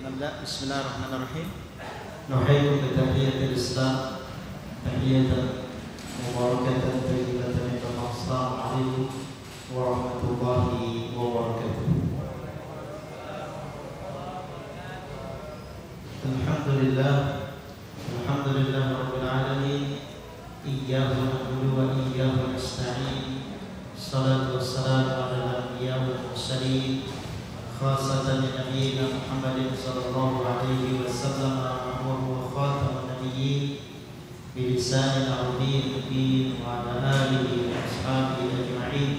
نبدأ. بسم الله الرحمن الرحيم. نحييكم بتحية الإسلام تحية مباركة طيبة من السلام عليكم ورحمة الله وبركاته. الحمد لله رب العالمين، إياه نعبد وإياه نستعين. الصلاة والسلام على الأنبياء والمرسلين، خاصة نبينا محمد صلى الله عليه وسلم وهو خاتم النبيين بلسان عربي مبين، وعلى آله وأصحابه أجمعين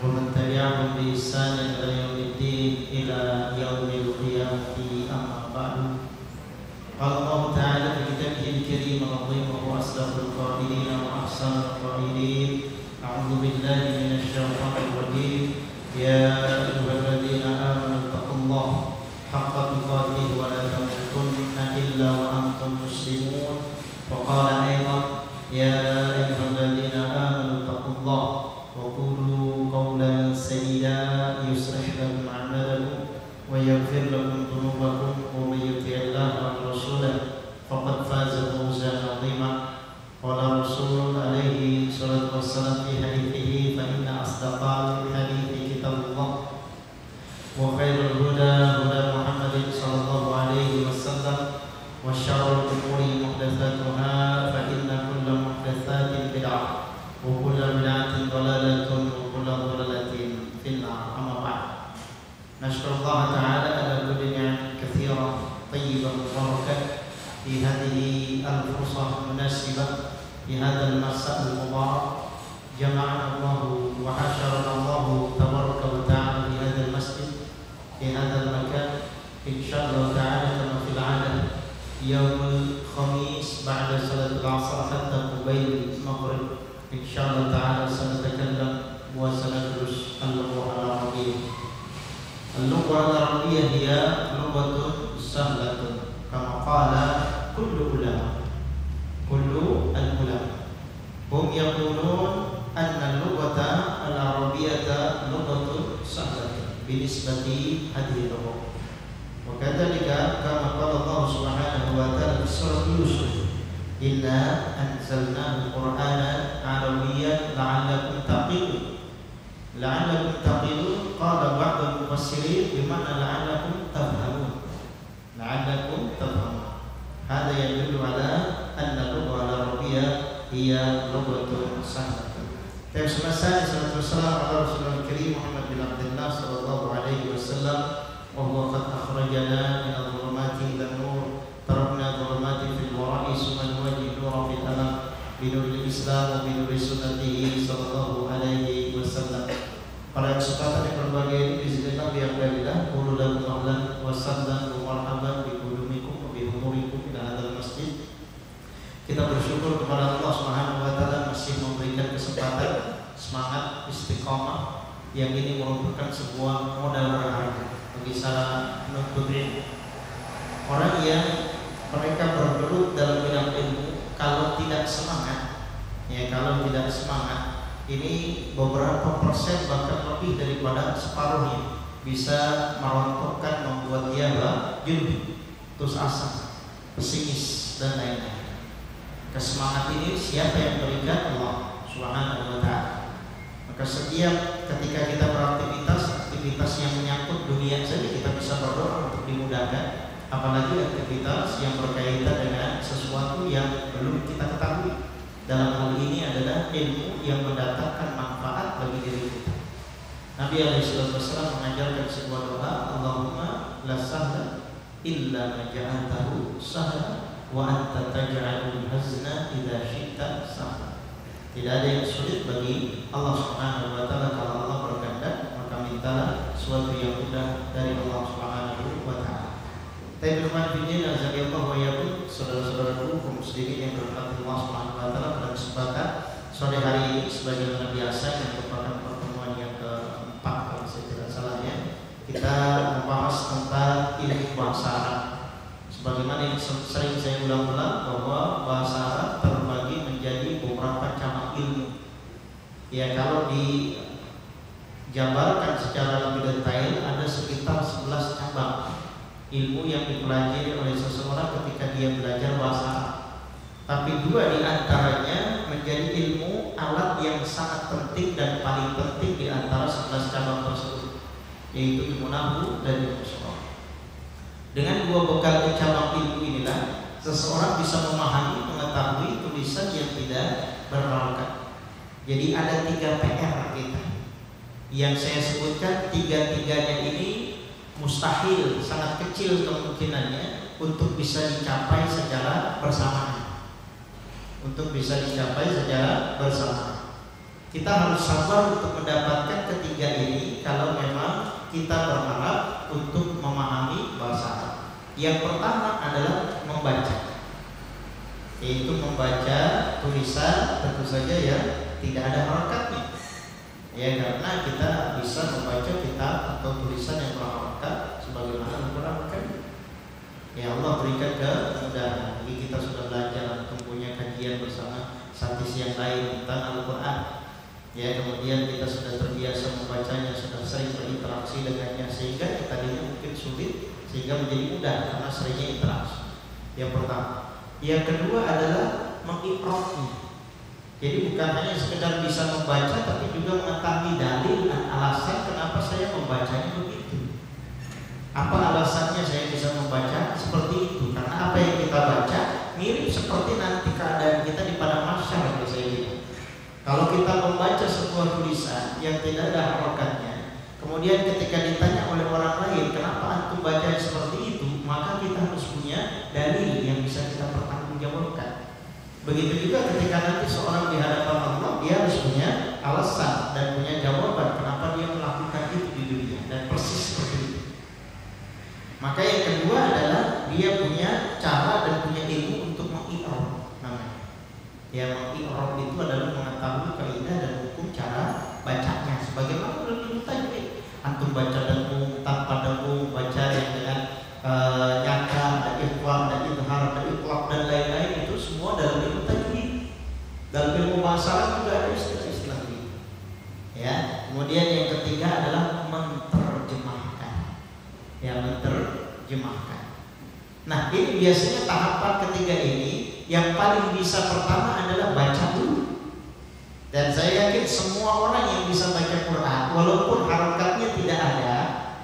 ومن تبعهم بإحسان إلى يوم الدين إلى يوم القيامة. أما بعد، قال الله تعالى في كتابه الكريم العظيم وهو أصدق القائلين وأحسن القائلين: أعوذ بالله من الشيطان الرجيم. يا أيها الذين آمنوا اتقوا الله حق تقاته ولا تموتن إلا وأنتم مسلمون. وقال أيضا: يا أيها الذين آمنوا اتقوا الله وقولوا قولا سديدا يصلح لكم أعمالكم ويغفر لكم ذنوبكم ومن يطع الله ورسوله فقد فاز فوزا عظيما. قال الرسول عليه الصلاة والسلام في حديثه: فإن أصدق الحديث كتاب الله وخير الهدى هدى محمد صلى الله عليه وسلم وشر الأمور محدثاتها فإن كل محدثات بدعة وكل بدعة ضلالة وكل ضلالة في النار. أما بعد، نشكر الله تعالى على كل نعم كثيرة طيبة مباركة في هذه الفرصة المناسبة في هذا المساء المبارك. جمعنا الله وحشرنا الله تبارك وتعالى في هذا المسجد في هذا المكان إن شاء الله تعالى كما في العادة يوم الخميس بعد صلاة العصر حتى قبيل المغرب. إن شاء الله تعالى سنتكلم وسندرس اللغة العربية. اللغة العربية هي لغة سهلة كما قال كل العلماء هم يقولون أن اللغة العربية لغة سهلة بالنسبة هذه اللغة. وكذلك كما قال الله سبحانه وتعالى في سورة يوسف: إنا أنزلناه قرآنا عربيا لعلكم تعقلون. قال بعض المفسرين بمعنى لعلكم تفهمون. هذا يدل على أن اللغة العربية هي لغة سهلة. Terima kasih wassalamu ala Rasulullah Karim Muhammad bin Abdullah sallallahu alaihi wasallam wa huwa qad akhrajana min adh-dhulumati ila an-nur tarakna dhulumati fil wara'i summa nuwajjihu nura fil alam bi nuril Islam wa bi nuri sunnatihi sallallahu alaihi wasallam. Pada kesempatan yang berbahagia ini bismillah bihamdillah qulu lakum ahlan wa sahlan wa marhaban bi qudumikum wa bi humurikum ila hadzal masjid. Kita bersyukur kepada Allah Subhanahu wa taala masih memberikan kesempatan, semangat, istiqomah yang ini merupakan sebuah modal berharga bagi para penuntut ilmu. Orang yang mereka bergelut dalam bidang ilmu kalau tidak semangat, ini beberapa persen bahkan lebih daripada separuhnya bisa merontokkan, membuat dia jenuh, putus asa, pesimis dan lain-lain. Kesemangat ini siapa yang berikan? Allah Subhanahu wa ta'ala. Maka setiap ketika kita beraktivitas yang menyangkut dunia saja kita bisa berdoa untuk dimudahkan, apalagi aktivitas yang berkaitan dengan sesuatu yang belum kita ketahui. Dalam hal ini adalah ilmu yang mendatangkan manfaat bagi diri kita. Nabi SAW mengajarkan sebuah doa: Allahumma la sahla illa ma ja'altahu sahla wa anta taj'alul hazna idza syi'ta sahla. Tidak ada yang sulit bagi Allah Subhanahu wa taala. Kalau Allah berkehendak, maka mintalah sesuatu yang mudah dari Allah Subhanahu wa taala. Teman-teman fillah azallahu wa iyyakum, saudara-saudaraku kaum muslimin yang dirahmati Allah Subhanahu wa taala, pada kesempatan sore hari ini sebagaimana biasa yang merupakan pertemuan yang keempat kalau saya tidak salah ya, kita membahas tentang ilmu bahasa Arab. Sebagaimana yang sering saya ulang-ulang bahwa bahasa Arab terbagi menjadi beberapa cabang ilmu. Ya, kalau dijabarkan secara lebih detail ada sekitar 11 cabang ilmu ilmu yang dipelajari oleh seseorang ketika dia belajar bahasa Arab. Tapi dua di antaranya menjadi ilmu alat yang sangat penting dan paling penting di antara 11 cabang tersebut, yaitu ilmu nahwu dan ilmu sharaf. Dengan dua bekal cabang ilmu inilah seseorang bisa memahami, mengetahui tulisan yang tidak berharokat. Jadi ada 3 PR kita yang saya sebutkan. Tiga-tiganya ini mustahil, sangat kecil kemungkinannya untuk bisa dicapai secara bersamaan. Kita harus sabar untuk mendapatkan ketiga ini kalau memang kita berharap untuk memahami bahasa Arab. Yang pertama adalah membaca, yaitu membaca tulisan tentu saja yang tidak ada harakatnya. Ya, karena kita bisa membaca kitab atau tulisan yang berharakat sebagaimana Al-Qur'an kan. Ya, Allah berikan kemudahan. Jadi kita sudah belajar untuk punya kajian bersama satis yang lain tentang Al-Qur'an. Ya, kemudian kita sudah terbiasa membacanya, sudah sering berinteraksi dengannya, sehingga tadinya mungkin sulit, sehingga menjadi mudah karena seringnya interaksi. Yang pertama. Yang kedua adalah mengikrarnya. Jadi bukan hanya sekedar bisa membaca, tapi juga mengetahui dalil dan alasan kenapa saya membacanya begitu. Apa alasannya saya bisa membaca seperti itu? Karena apa yang kita baca mirip seperti nanti keadaan kita di padang mahsyar, kalau saya bilang. Kalau kita membaca sebuah tulisan yang tidak ada harokatnya, kemudian ketika ditanya oleh orang lain kenapa antum baca seperti itu, maka kita harus punya dalil yang bisa kita pertanggungjawabkan. Begitu juga ketika nanti seorang di hadapan Allah, dia harus punya alasan dan punya jawaban kenapa dia melakukan itu di dunia, dan persis seperti itu. Maka yang kedua adalah dia punya cara dan punya ilmu untuk mengi'rab namanya. Ya, mengi'rab itu adalah mengetahui kaidah dan hukum cara bacanya. Sebagaimana dalam ilmu tajwid, antum baca dengung tanpa dengung, baca yang dengan nyata, ada ikhfa, ada idhar, ada itlaq dan lain-lain, itu semua dalam ilmu tajwid. Dalam ilmu bahasa Arab juga ada istilah-istilah ini. Ya, kemudian yang ketiga adalah menterjemahkan. Ya, menterjemahkan. Nah, ini biasanya tahapan ketiga ini yang paling bisa pertama adalah baca dulu. Dan saya yakin semua orang yang bisa baca Quran, walaupun harakatnya tidak ada,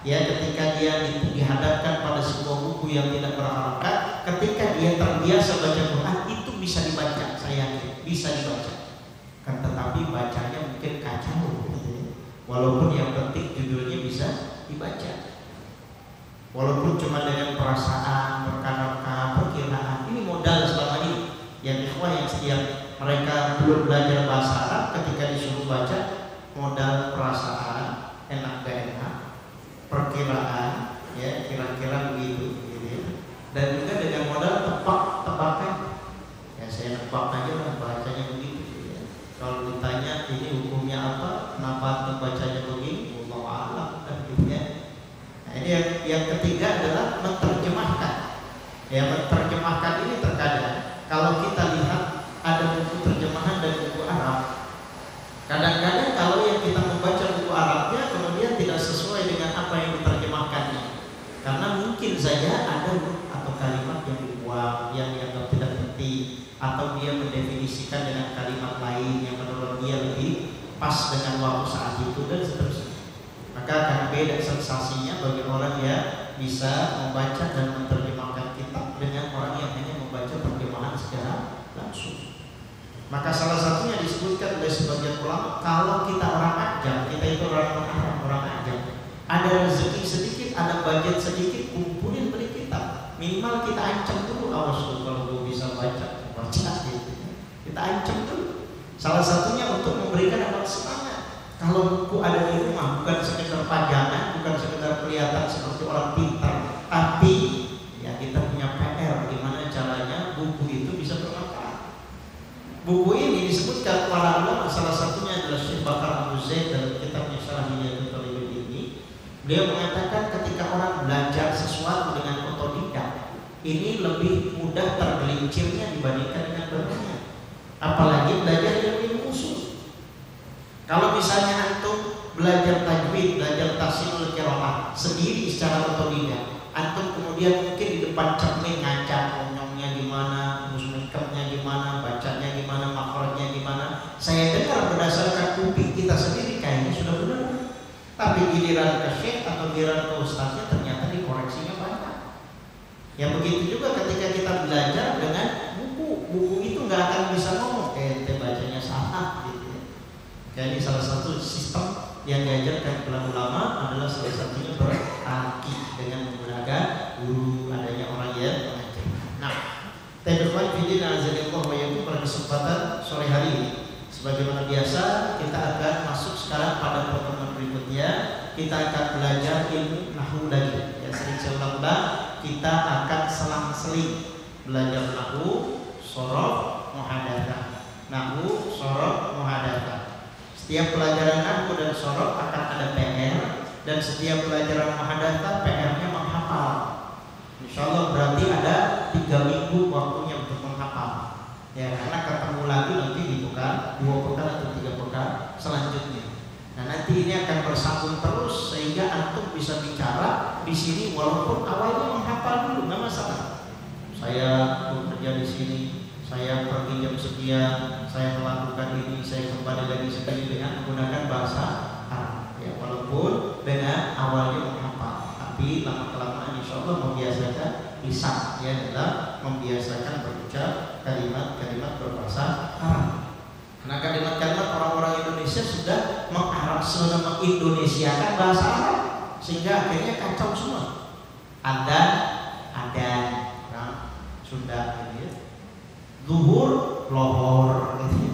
ya, ketika dia dihadapkan pada sebuah buku yang tidak berharakat, ketika dia terbiasa baca Quran, itu bisa dibaca. Saya yakin bisa dibaca. Kan, tetapi bacanya mungkin kacau, walaupun yang penting judulnya bisa dibaca. Walaupun cuma dengan perasaan, berkata-kata, perkiraan, ini modal selama ini. Yang ikhwah yang setiap mereka belum belajar bahasa Arab, ketika disuruh baca, modal perasaan, enak gak enak, perkiraan, ya kira-kira begitu, gitu ya. Dan juga dengan modal tebak-tebakan. Ya, saya nebak aja lah bacanya begitu. Ya. Kalau ditanya ini hukumnya apa, kenapa bacanya begini, wallahu a'lam, dan gitu ya. Nah, ini yang ketiga adalah menerjemahkan. Ya, menerjemahkan ini terkadang kalau kita lihat ada buku terjemahan dan buku Arab, kadang-kadang kalau yang kita membaca buku Arabnya kemudian tidak sesuai dengan apa yang diterjemahkannya, karena mungkin saja ada huruf atau kalimat yang dibuang, yang dianggap tidak penting, atau dia mendefinisikan dengan kalimat lain yang menurut dia lebih pas dengan waktu saat itu, dan seterusnya. Maka akan beda sensasinya bagi orang yang bisa membaca dan menerjemahkan kitab dengan orang yang hanya membaca terjemahan secara langsung. Maka salah satunya disebutkan oleh sebagian ulama, kalau kita orang ajam, kita itu orang Arab, orang ajam, ada rezeki sedikit, ada budget sedikit, kumpulin beli kitab. Minimal kita ancam dulu, awas dulu kalau gue bisa baca gitu. Kita ancam dulu. Salah satunya untuk memberikan awal semangat. Kalau buku ada di rumah, bukan sekedar pajangan, bukan sekedar kelihatan seperti orang pintar, tapi ya kita punya PR gimana caranya buku itu bisa bermanfaat. Buku ini disebutkan para ulama, salah satunya adalah Syekh Bakar Abu Zaid dalam kitabnya Syarah Hidayatul Talibin ini. Beliau mengatakan ketika orang belajar sesuatu dengan otodidak, ini lebih mudah tergelincirnya dibandingkan dengan bertanya. Apalagi belajar dengan ilmu usul. Kalau misalnya antum belajar tajwid, belajar tahsinul qiraah sendiri secara otodidak, antum kemudian mungkin giliran ke syekh atau giliran ke ustadznya ternyata dikoreksinya banyak. Ya begitu juga ketika kita belajar dengan buku itu nggak akan bisa ngomong ente bacanya salah gitu ya. Jadi salah satu sistem yang diajarkan ulama adalah salah satunya berarti dengan menggunakan guru, adanya orang yang mengajar. Nah, teman-teman video azanillah wa yakum pada kesempatan sore hari ini, sebagaimana biasa kita akan masuk sekarang pada pertemuan berikutnya. Kita akan belajar ilmu nahwu lagi. Ya, sering saya ulang-ulang, kita akan selang-seling belajar nahwu, shorof, muhadatsah. Nahwu, shorof, muhadatsah. Setiap pelajaran nahwu dan shorof akan ada PR, dan setiap pelajaran muhadatsah PR-nya menghafal. Insyaallah berarti ada 3 minggu waktunya untuk menghafal. Ya, karena ketemu lagi nanti di pekan 2 pekan atau 3 pekan selanjutnya. Nah, nanti ini akan bersambung terus sehingga antum bisa bicara di sini walaupun awalnya menghafal dulu, nggak masalah. Saya bekerja di sini, saya pergi jam sekian, saya melakukan ini, saya kembali lagi sekali dengan menggunakan bahasa Arab. Ya, walaupun dengan awalnya menghafal, tapi lama-kelamaan insya Allah membiasakan lisan, ya, adalah membiasakan berucap kalimat-kalimat berbahasa Arab. Karena kalimat-kalimat orang-orang Indonesia sudah mengindonesiakan bahasa Arab sehingga akhirnya kacau semua. Ada, nah, Sunda gitu ya. Zuhur, lohor gitu ya.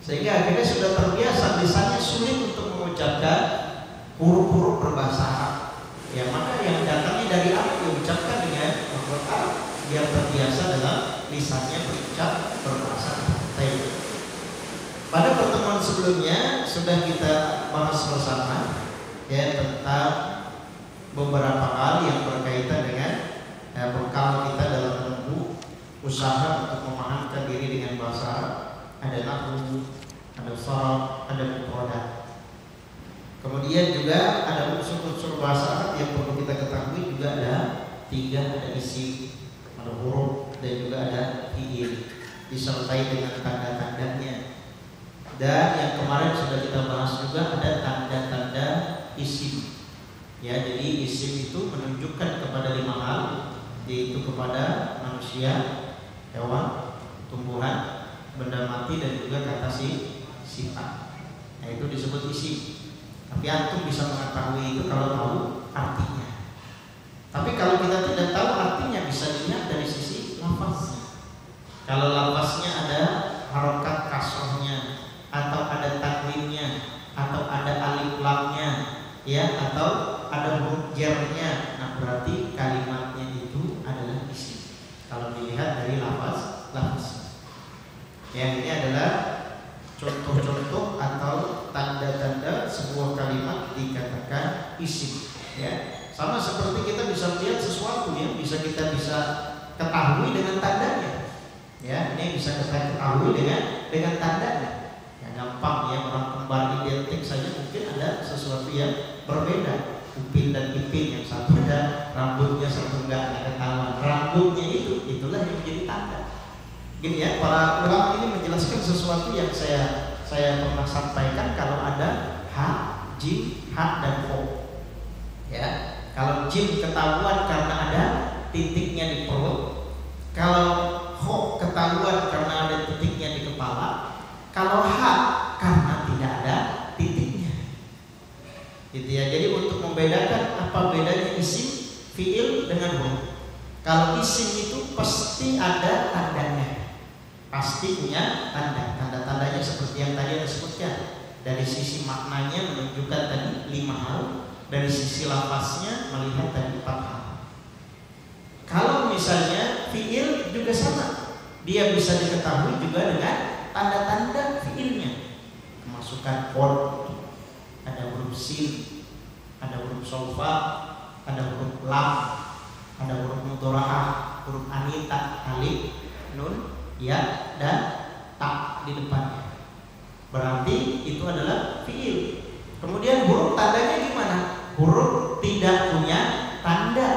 Sehingga akhirnya sudah terbiasa lisannya sulit untuk mengucapkan huruf-huruf berbahasa Arab. Ya, maka yang datangnya dari Arab diucapkan dengan huruf Arab biar terbiasa dalam lisannya berucap berbahasa Arab. Pada pertemuan sebelumnya sudah kita bahas bersama ya tentang beberapa hal yang berkaitan dengan bekal kita dalam menempuh usaha untuk memahamkan diri dengan bahasa Arab. Ada nahwu, ada shorof, ada mufradat. Kemudian juga ada unsur-unsur bahasa Arab yang perlu kita ketahui juga ada 3, ada isim, ada huruf, dan juga ada fiil disertai dengan tanda-tandanya. Dan yang kemarin sudah kita bahas juga ada tanda-tanda isim. Ya, jadi isim itu menunjukkan kepada 5 hal, yaitu kepada manusia, hewan, tumbuhan, benda mati, dan juga kata sifat. Nah, itu disebut isim. Tapi antum bisa mengetahui itu kalau tahu artinya. Tapi kalau kita tidak tahu artinya bisa dilihat dari sisi lafaznya. Kalau lafaznya ada harokat kasrohnya, atau ada tanwinnya, atau ada alif lamnya, ya, atau ada huruf jarnya, nah berarti kalimatnya itu adalah isim. Kalau dilihat dari lafaz. Yang ini adalah contoh-contoh atau tanda-tanda sebuah kalimat dikatakan isim. Ya, sama seperti kita bisa melihat sesuatu yang bisa ketahui dengan tandanya. Ya, ini bisa kita ketahui dengan tandanya. Gampang ya, orang kembar identik saja mungkin ada sesuatu yang berbeda. Upin dan Ipin, yang satu ada rambutnya, satu enggak, ada ketahuan. Rambutnya itulah yang menjadi tanda. Gini ya, para ulama ini menjelaskan sesuatu yang saya pernah sampaikan. Kalau ada ha, jim, ha dan ho. Ya, kalau jim ketahuan karena ada titiknya di perut. Kalau ho ketahuan karena ada titiknya di kepala. Kalau ha karena tidak ada titiknya, gitu ya. Jadi untuk membedakan apa bedanya isim fiil dengan huruf. Kalau isim itu pasti ada tandanya, pasti punya tanda-tandanya seperti yang tadi ada sebutkan. Dari sisi maknanya menunjukkan tadi 5 hal, dari sisi lafaznya melihat tadi 4 hal. Kalau misalnya fiil juga sama, dia bisa diketahui juga dengan tanda-tanda fiilnya, kemasukan kod, ada huruf sin, ada huruf solfa, ada huruf lam, ada huruf mudharaah, huruf anita, alif, nun, ya, dan ta di depannya. Berarti itu adalah fiil. Kemudian huruf tandanya gimana? Huruf tidak punya tanda.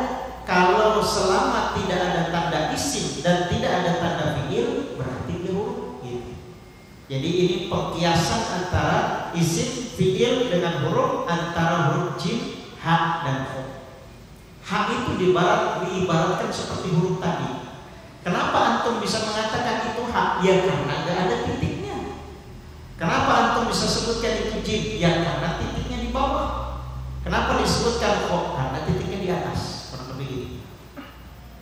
Kalau selama tidak ada tanda isim dan tidak ada tanda fiil, berarti dia huruf. Jadi ini pengkiasan antara isim fiil dengan huruf, antara huruf jim, ha dan kho. Ha itu diibaratkan seperti huruf tadi. Kenapa antum bisa mengatakan itu ha? Ya karena nggak ada titiknya. Kenapa antum bisa sebutkan itu jim? Ya karena titiknya di bawah. Kenapa disebutkan kho? Karena titiknya di atas. Kurang lebih gitu.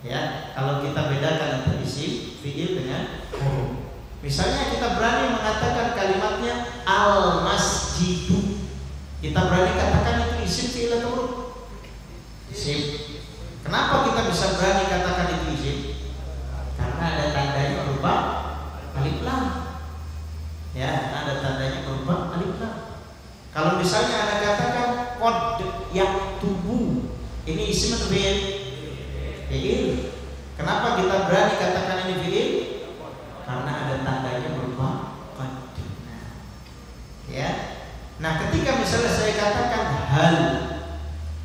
Ya, kalau kita bedakan antara isim fi'il dengan huruf. Misalnya kita berani mengatakan kalimatnya al-masjidu. Kita berani katakan itu isim fi'il atau huruf? Isim. Kenapa kita bisa berani katakan itu isim? Karena ada tandanya berupa alif lam. Ya, ada tandanya berupa alif lam. Kalau misalnya Anda katakan qad yaktubu, ini isim atau fi'il? Fi'il. Kenapa kita berani katakan ini fi'il? Karena ada tandanya berupa qad. Ya. Nah, ketika misalnya saya katakan hal,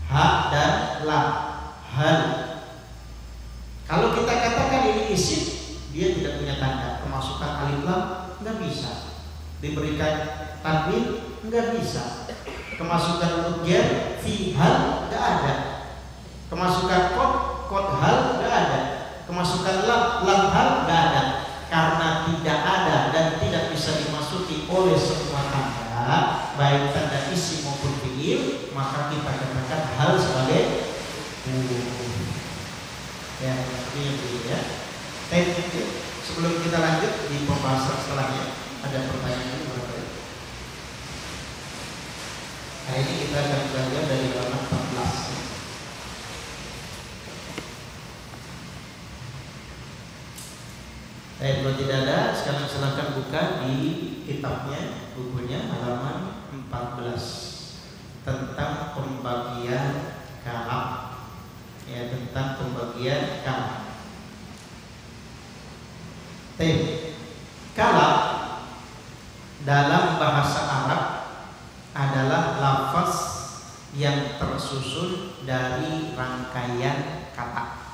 ha dan lam, hal. Kalau kita katakan ini isim, dia tidak punya tanda. Kemasukan alif lam nggak bisa. Diberikan tanwin nggak bisa. Kemasukan huruf jar fi hal nggak ada. Kemasukan qad hal nggak ada. Kemasukan lam hal nggak ada. Karena tidak ada dan tidak bisa dimasuki oleh semua tanda, baik tanda isim maupun fi'il, maka kita katakan hal sebagai huruf. Ya, ini ya. Sebelum kita lanjut di pembahasan setelahnya, ada pertanyaan berapa? Nah, ini kita akan belajar dari halaman 14. Kalau tidak ada, sekarang silakan buka di kitabnya, bukunya halaman 14 tentang pembagian kalam. Ya, tentang pembagian kalam. Kalam dalam bahasa Arab adalah lafaz yang tersusun dari rangkaian kata,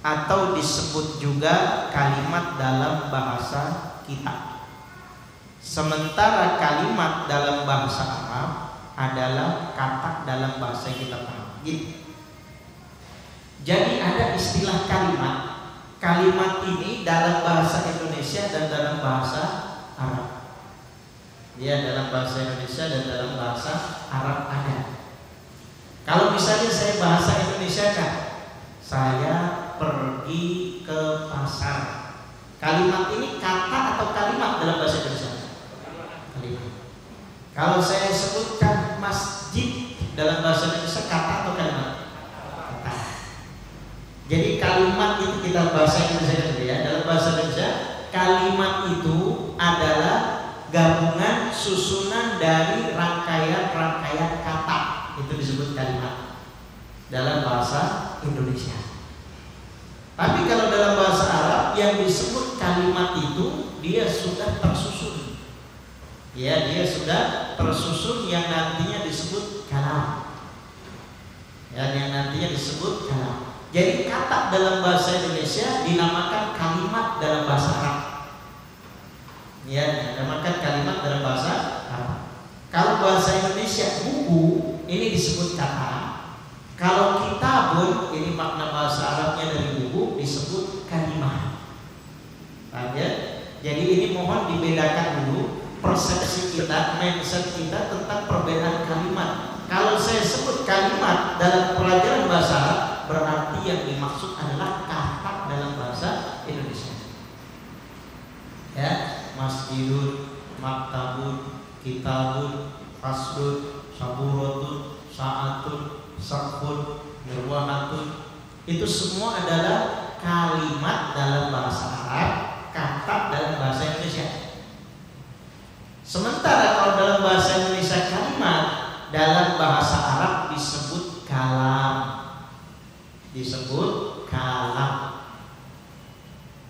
atau disebut juga kalimat dalam bahasa kita. Sementara kalimat dalam bahasa Arab adalah kata dalam bahasa kita paham. Jadi ada istilah kalimat. Kalimat ini dalam bahasa Indonesia dan dalam bahasa Arab. Ya, dalam bahasa Indonesia dan dalam bahasa Arab ada. Kalau misalnya saya bahasa Indonesia kan, saya pergi ke pasar. Kalimat ini kata atau kalimat dalam bahasa Indonesia? Kalimat. Kalau saya sebutkan masjid dalam bahasa Indonesia, kata atau kalimat? Kata. Jadi kalimat itu kita bahasa Indonesia dulu ya. Dalam bahasa Indonesia, kalimat itu adalah gabungan susunan dari rangkaian-rangkaian kata. Itu disebut kalimat dalam bahasa Indonesia. Tapi kalau dalam bahasa Arab yang disebut kalimat itu dia sudah tersusun. Ya, dia sudah tersusun yang nantinya disebut kalam. Ya, yang nantinya disebut kalam. Jadi kata dalam bahasa Indonesia dinamakan kalimat dalam bahasa Arab. Ya, dinamakan kalimat dalam bahasa Arab. Kalau bahasa Indonesia buku ini disebut kata. Kalau kitabun, ini makna bahasa Arabnya dari buku, disebut kalimah. Paham ya? Jadi ini mohon dibedakan dulu persepsi kita, mindset kita tentang perbedaan kalimat. Kalau saya sebut kalimat dalam pelajaran bahasa Arab, berarti yang dimaksud adalah kata dalam bahasa Indonesia. Ya, masjidun, maktabun, kitabun, fasdun, saburotun, saatun, sakun, mirwahatun, itu semua adalah kalimat dalam bahasa Arab, kata dalam bahasa Indonesia. Sementara kalau dalam bahasa Indonesia kalimat, dalam bahasa Arab disebut kalam. Disebut kalam.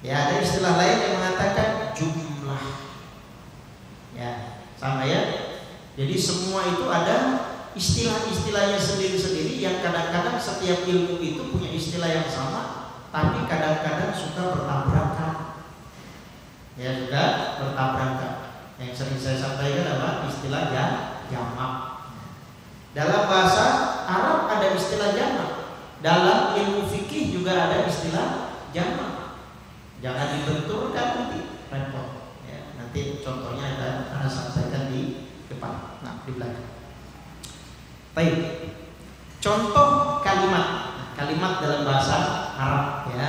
Ya, ada istilah lain yang mengatakan jumlah. Ya, sama ya. Jadi semua itu ada istilah-istilahnya sendiri-sendiri yang kadang-kadang setiap ilmu itu punya istilah yang sama, tapi kadang-kadang suka bertabrakan. Ya, sudah bertabrakan. Yang sering saya sampaikan adalah istilah jamak. Dalam bahasa Arab ada istilah jamak. Dalam ilmu fikih juga ada istilah jamak. Jangan dibenturkan nanti repot. Ya, nanti contohnya ada sampaikan di depan. Nah, di belakang. Baik. Contoh kalimat. Kalimat dalam bahasa Arab ya.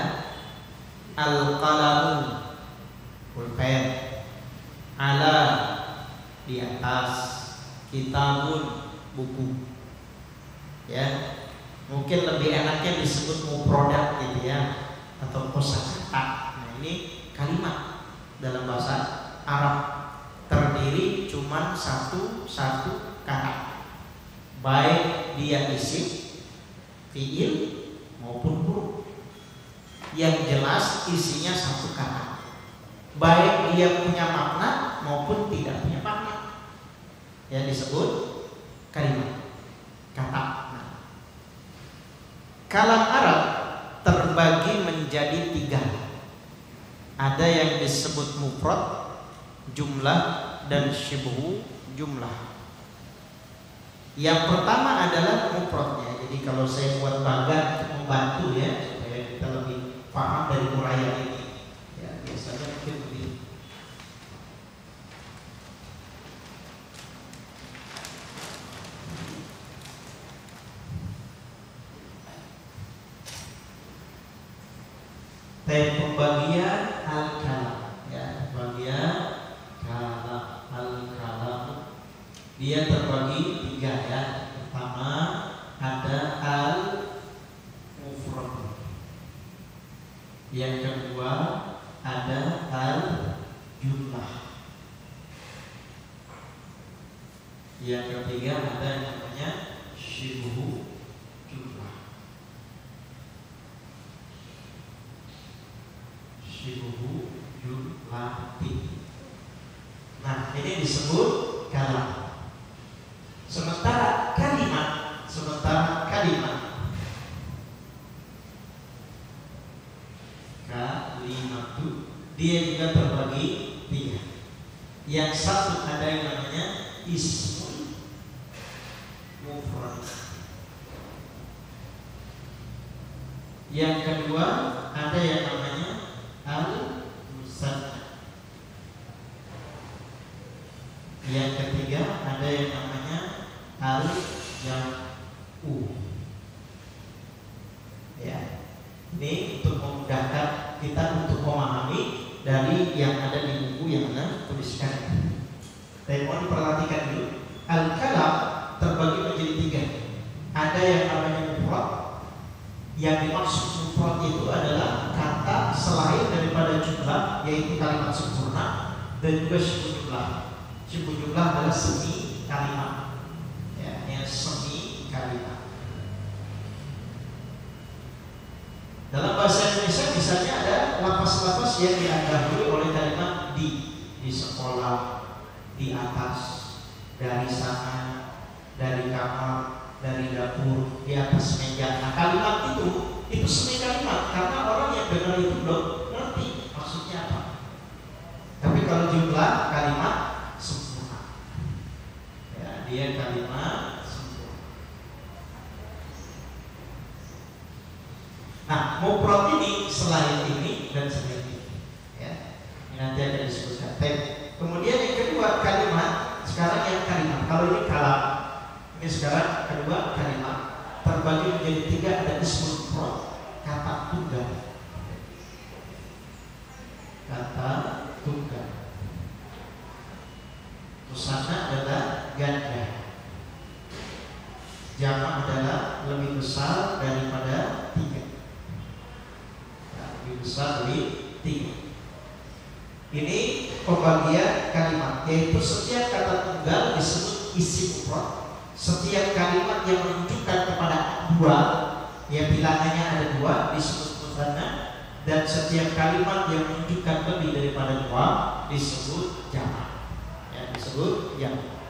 Al-qalamu pulpen, ala di atas, kitabun buku. Ya. Mungkin lebih enaknya disebut mufradat gitu ya, atau kosakata. Nah, ini kalimat dalam bahasa Arab terdiri cuma satu kata, baik dia isim, fiil maupun huruf. Yang jelas isinya satu kata, baik dia punya makna maupun tidak punya makna, yang disebut kalimat, kata. Nah, kalam Arab terbagi menjadi 3. Ada yang disebut mufrad, jumlah, dan syibhu jumlah. Yang pertama adalah mufradnya. Jadi kalau saya buat bagan untuk membantu ya, supaya kita lebih paham dari uraian ini. Ya, biasanya mungkin begini. Pembagian al-kalam ya, pembagian kalam al-kalam dia terbagi 3 ya. Pertama ada al-mufrad, yang kedua ada al-jumlah, yang ketiga ada yang namanya syibhu jumlah. Syibhu jumlati. Nah, ini disebut kalam. Sementara kalimat itu dia juga terbagi 3. Yang satu ada yang namanya ismul mufrad. Yang kedua ada yang namanya al-musanna. Yang ketiga ada yang namanya al-jam'u. Ya, ini untuk memudahkan kita untuk memahami dari yang ada di buku yang Anda tuliskan. Tapi mohon diperhatikan dulu. Al-kalam terbagi menjadi 3. Ada yang namanya mufrad. Yang dimaksud mufrad itu adalah kata selain daripada jumlah, yaitu kalimat sempurna, dan juga syibhu jumlah. Syibhu jumlah adalah semi kalimat, ya, yang semi kalimat. Dalam bahasa Indonesia misalnya ada lafaz-lafaz yang diandalkan oleh kalimat di sekolah, di atas, dari sana, dari kamar, dari dapur, di atas meja. Nah, kalimat itu semi kalimat karena orang yang dengar itu belum ngerti maksudnya apa. Tapi kalau jumlah kalimat sempurna, ya, dia kalimat sempurna. Nah, mufrad ini selain ini dan selain ini, ya, ini nanti akan disebutkan. Kemudian yang kedua kalimat, sekarang yang kalimat. Kalau ini kalam, ini sekarang kedua kalimat terbagi menjadi 3. Ada ismul mufrad, kata tunggal. Kata tunggal. Musanna adalah ganda. Jamak adalah lebih besar daripada 3. Lebih besar dari 3. Ini pembagian kalimat, yaitu setiap kata tunggal disebut isim mufrad. Setiap kalimat yang menunjukkan kepada 2, yang bilangannya ada 2 disebut musanna, dan setiap kalimat yang menunjukkan lebih daripada 2 disebut jamak. Ya, disebut jamak.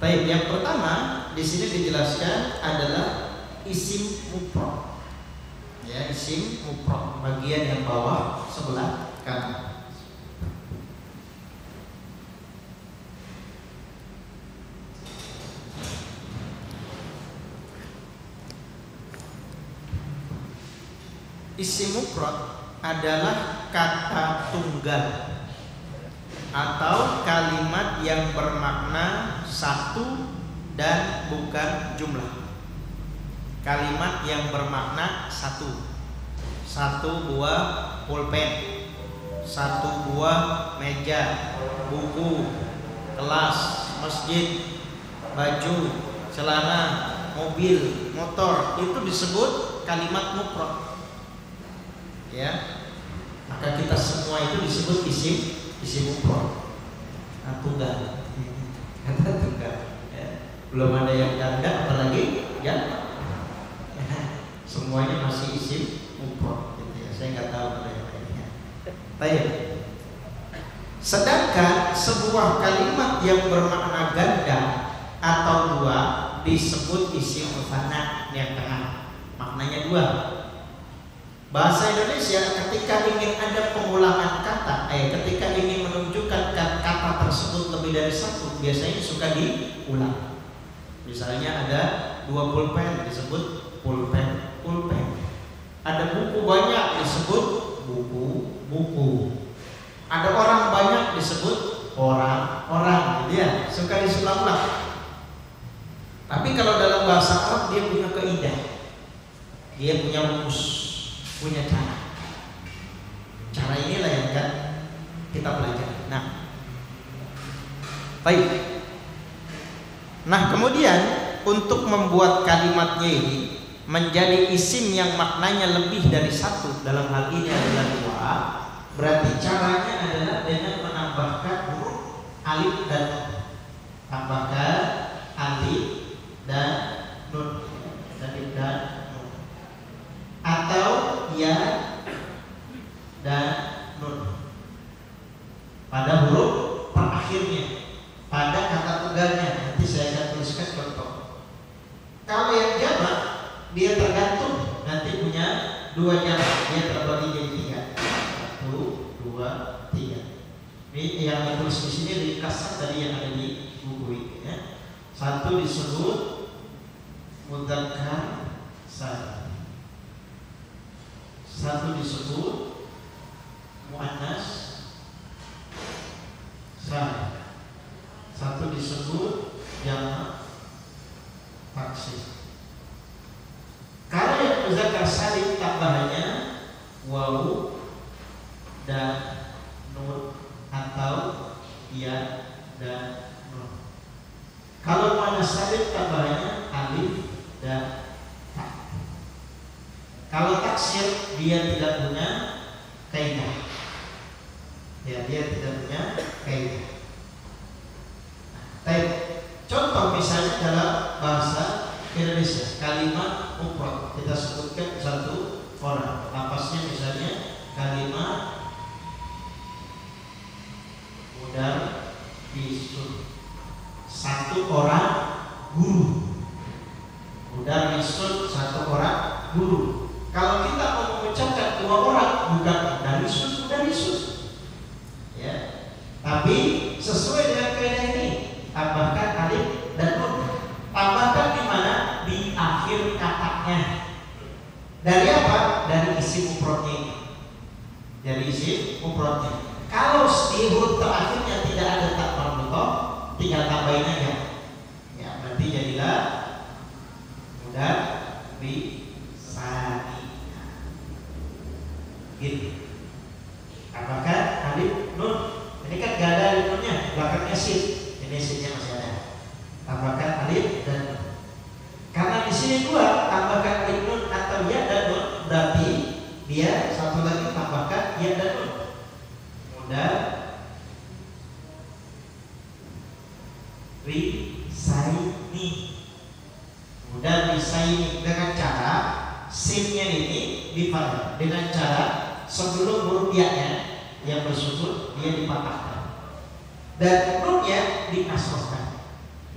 Baik, yang pertama di sini dijelaskan adalah isim mufrad. Ya, isim mufrad bagian yang bawah sebelah kanan. Isim mufrad adalah kata tunggal atau kalimat yang bermakna satu dan bukan jumlah. Kalimat yang bermakna satu. Satu buah pulpen, satu buah meja, buku, kelas, masjid, baju, celana, mobil, motor, itu disebut kalimat mufrad. Ya, maka kita semua itu disebut isim mufrad. Nah, tunggal, kata tunggal. Ya. Belum ada yang ganda, apalagi ya. Semuanya masih isim mufrad. Gitu ya. Saya nggak tahu ada yang lainnya. Baik. Sedangkan sebuah kalimat yang bermakna ganda atau dua disebut isim mutsanna yang tengah. Maknanya dua. Bahasa Indonesia ketika ingin ada pengulangan kata, ketika ingin menunjukkan kata tersebut lebih dari satu, biasanya suka diulang. Misalnya ada dua pulpen disebut pulpen. Ada buku banyak disebut buku. Ada orang banyak disebut orang, gitu ya. Suka disulang-ulang. Tapi kalau dalam bahasa Arab dia punya kaidah, dia punya rumus, punya cara. Cara inilah yang kan kita pelajari. Baik. Nah, kemudian untuk membuat kalimatnya ini menjadi isim yang maknanya lebih dari satu, dalam hal ini adalah dua, berarti caranya adalah dengan menambahkan huruf alif dan nun. Tambahkan alif dan nun. Atau ya dan nun pada huruf terakhirnya, pada kata tunggalnya. Nanti saya akan tuliskan contoh. Kalau yang jamak dia tergantung, nanti punya dua jamak, dia terbagi jadi tiga. 1, 2, 3. Ini yang ditulis di sini ringkasan dari yang ada di buku ini. Ya. Satu disebut mudzakkar salim. Satu disebut muannas salim. Satu disebut jamak taksir. Kalau yang mudzakkar salim tambahannya wawu dan nun atau ya dan nun. Kalau muannas salim tambahannya alif dan ta. Kalau taksir dia tidak punya kaidah. Ya, dia tidak punya kaidah. Baik. Contoh misalnya dalam bahasa Indonesia, kalimat mufrad kita sebutkan satu orang. Lapasnya misalnya kalimat mudarrisun, satu orang guru. Mudarrisun, satu orang guru. Kalau kita mau mengucapkan dua orang, bukan mudarrisun, ya. Tapi sesuai dengan kaidah ini, tambahkan alif dan nun. Tambahkan di mana? Di akhir katanya. Dari apa? Dari isim mufradnya ini. Dari isim mufradnya. Kalau di huruf terakhirnya tidak ada tak marbutah, tinggal tambahin aja. Ya, berarti jadilah mudarrisani. Gitu. Tambahkan alif nun. Ini kan gak ada alif nunnya, belakangnya sin. Ini sinnya masih ada. Tambahkan alif dan nun. Karena di sini dua, tambahkan alif nun atau ya dan nun, berarti dia satu lagi tambahkan ya dan nun. Mudarrisaini dengan cara sinnya ini dipatah, dengan cara sebelum huruf ya-nya yang bersukun dia dipatahkan dan nunnya dikasrohkan.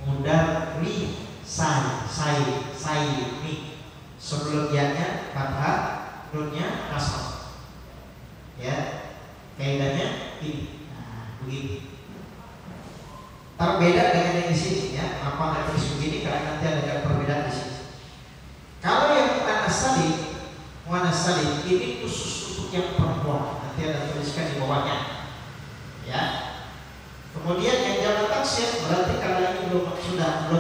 Mudarrisaini, sebelum ya-nya fathah, nunnya kasroh. Ya, kaidahnya ini. Nah, begini. Terbeda dengan yang di sini ya. Apa ada tulis begini karena nanti ada perbedaan di sini. Kalau yang muannas salim ini khusus untuk yang perempuan. Nanti ada tuliskan di bawahnya. Ya. Kemudian yang jamak taksir berarti kalau ini belum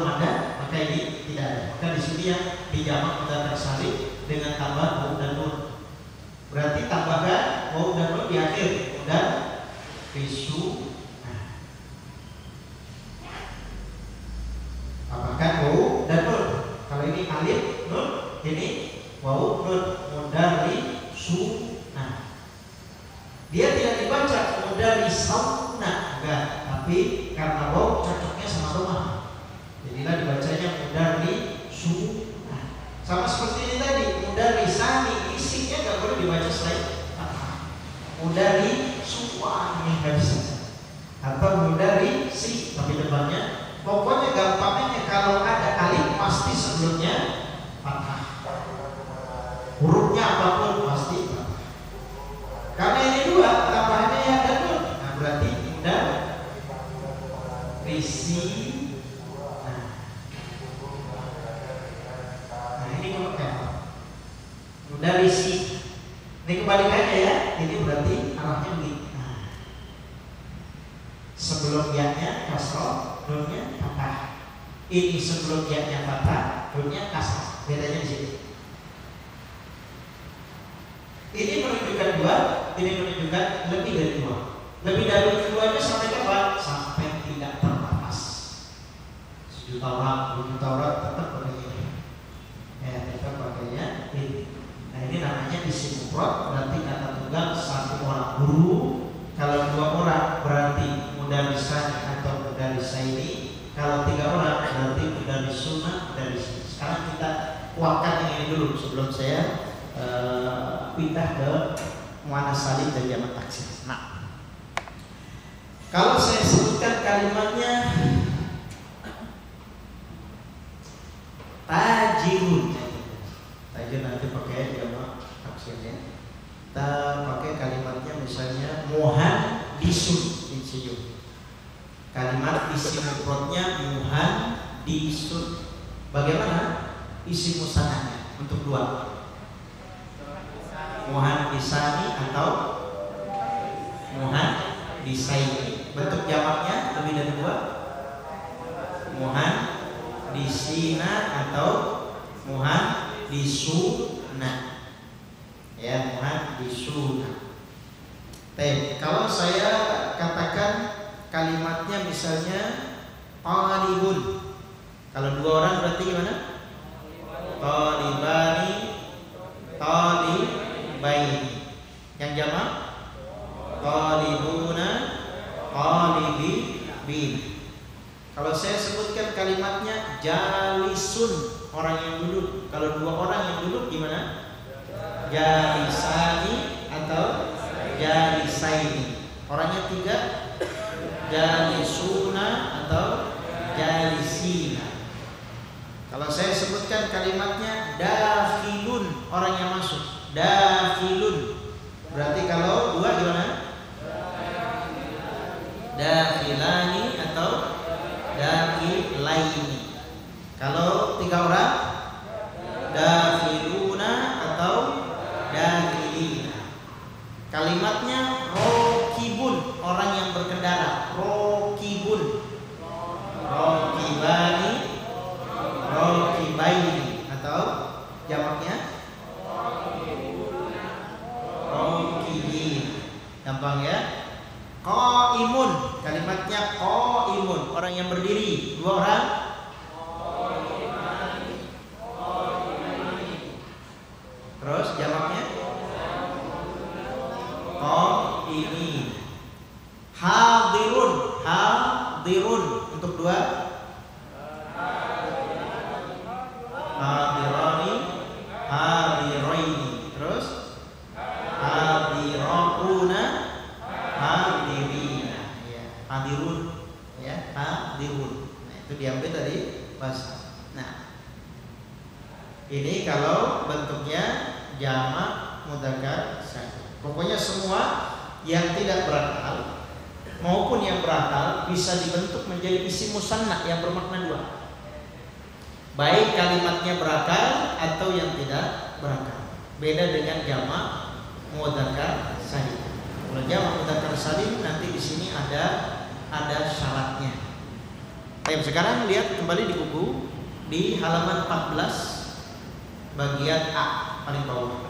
ada, maka ini tidak ada. Maka di sini yang dijamak mudzakkar salim dengan tambah waw dan nun. Berarti tambahkan waw dan nun di akhir dan bisu. Apakah waw dan nun? Kalau ini alif nun, ini waw nun. Mudari sunnah. Dia tidak dibaca mudari sauna, enggak. Tapi karena waw cocoknya sama domah, jadilah dibacanya mudari sunnah. Sama seperti ini tadi, mudari sani isinya nggak boleh dibaca selain mudari suami nggak bisa. Atau mudari si tapi depannya. Pokoknya gampangnya kalau ada alif pasti sebelumnya fathah. Hurufnya apapun pasti fathah. Karena ini dua tambahannya ya dan nun. Nah berarti mudah risi. Nah ini kalau mudah risi. Ini kebalikannya ya. Ini berarti arahnya begini. Nah, sebelum ya-nya kasroh, nunnya fathah. Ini sebelum ya-nya fathah, nunnya kasroh. Bedanya di sini. Ini menunjukkan dua, ini menunjukkan lebih dari dua. Lebih dari keduanya sampai kapan? Sampai tidak terbatas. 1 juta orang, 2 juta orang tetap pakainya. Ya, tetap pakainya ini. Nah ini namanya isim mufrad, berarti kata tunggal satu orang guru. Kalau 2 orang berarti mudarrisani atau mudarrisaini. Kalau 3 orang berarti mudarrisuna, mudarrisin. Sekarang kita kuatkan yang ini dulu sebelum saya pindah ke muannas salim dan jamak taksir. Nah, kalau saya sebutkan kalimatnya tajirun, tajir nanti pakai jamak taksirnya. Kita pakai kalimatnya misalnya muhandisun, insinyur. Kalimat isim mufradnya muhandisun. Bagaimana isim musanahnya untuk 2? Muhandisani atau muhandisaini. Bentuk jamaknya lebih dari 2. Muhandisina atau muhandisuna. Ya, muhandisuna. Kalau saya katakan kalimatnya misalnya talibun. Kalau 2 orang berarti gimana? Talibani, talibaini. Yang jamak talibuna, talibin. Kalau saya sebutkan kalimatnya jalisun, orang yang duduk. Kalau 2 orang yang duduk gimana? Jalisani atau jalisaini. Orangnya 3, jalisuna atau jalisina. Kalau saya sebutkan kalimatnya dakhilun, orang yang masuk. Dakhilun. Berarti kalau 2 gimana? Dakhilani atau dakhilaini. Kalau 3 orang, dakhiluna atau dakhilina. Kalimatnya rokibun, orang yang berkendara. Rokibun, rokibani, rokibaini. Atau jamaknya rokibin. Gampang ya. Qaimun, kalimatnya qaimun, orang yang berdiri. 2 orang, terus jamaknya qaimin. Hadirun, hadirun untuk 2, hadirani, hadiraini. Terus hadiruna, hadirina. Ya, hadirun, ya, hadirun. Nah, itu diambil dari bahasa. Nah, ini kalau bentuknya jamak mudzakkar salim. Pokoknya semua yang tidak berakal maupun yang berakal bisa dibentuk menjadi isim musanna yang bermakna dua. Baik kalimatnya berakal atau yang tidak berakal. Beda dengan jamak mudzakkar salim. Kalau jamak mudzakkar salim nanti di sini ada syaratnya. Baik, sekarang lihat kembali di buku di halaman 14 bagian A paling bawah.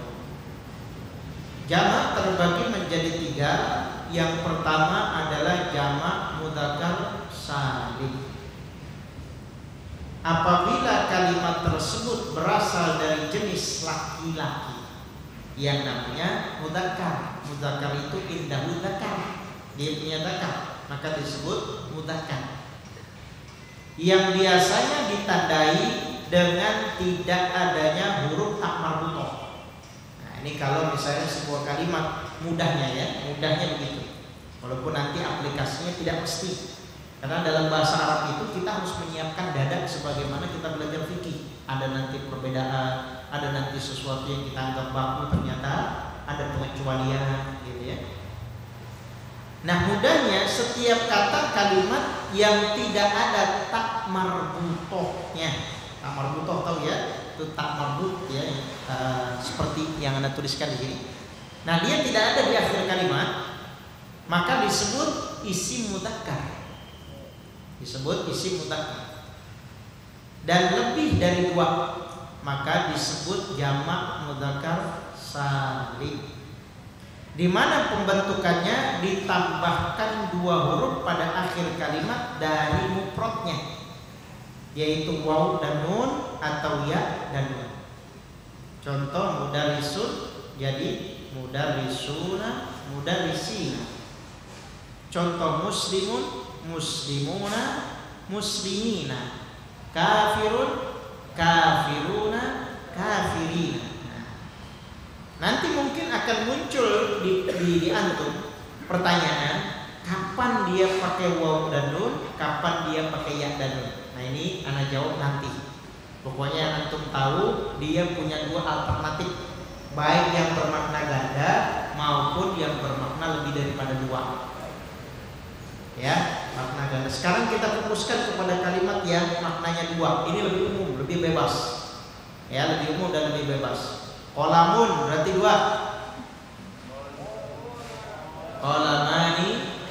Jamak terbagi menjadi 3. Yang pertama adalah jamak mudzakkar salim. Apabila kalimat tersebut berasal dari jenis laki-laki yang namanya mudzakkar. Mudzakkar itu indahu dzakar, dia punya dzakar, maka disebut mudzakkar. Yang biasanya ditandai dengan tidak adanya huruf tak marbutoh. Nah, ini kalau misalnya sebuah kalimat mudahnya begitu. Walaupun nanti aplikasinya tidak mesti. Karena dalam bahasa Arab itu kita harus menyiapkan dada sebagaimana kita belajar fikih. Ada nanti perbedaan, ada nanti sesuatu yang kita anggap baku ternyata ada pengecualian, gitu ya. Nah, mudahnya setiap kata kalimat yang tidak ada tak marbutohnya. Tak marbutoh tahu ya? Itu tak marbut ya, seperti yang Anda tuliskan di sini. Nah, dia tidak ada di akhir kalimat, maka disebut isim mudzakkar. Disebut isim mudzakkar. Dan lebih dari 2, maka disebut jamak mudzakkar salim. Di mana pembentukannya ditambahkan 2 huruf pada akhir kalimat dari mufradnya, yaitu waw dan nun atau ya dan nun. Contoh mudarrisun jadi mudarrisuna, mudarrisina. Contoh muslimun, muslimuna, muslimina. Kafirun, kafiruna, kafirina. Nanti mungkin akan muncul di antum pertanyaan, kapan dia pakai waw dan nun, kapan dia pakai ya dan nun. Nah, ini ana jawab nanti. Pokoknya antum tahu dia punya 2 alternatif, baik yang bermakna ganda maupun yang bermakna lebih daripada 2. Ya, makna ganda. Sekarang kita fokuskan kepada kalimat yang maknanya 2. Ini lebih umum, lebih bebas. Ya, lebih umum dan lebih bebas. Qolamun berarti 2. Qolamani,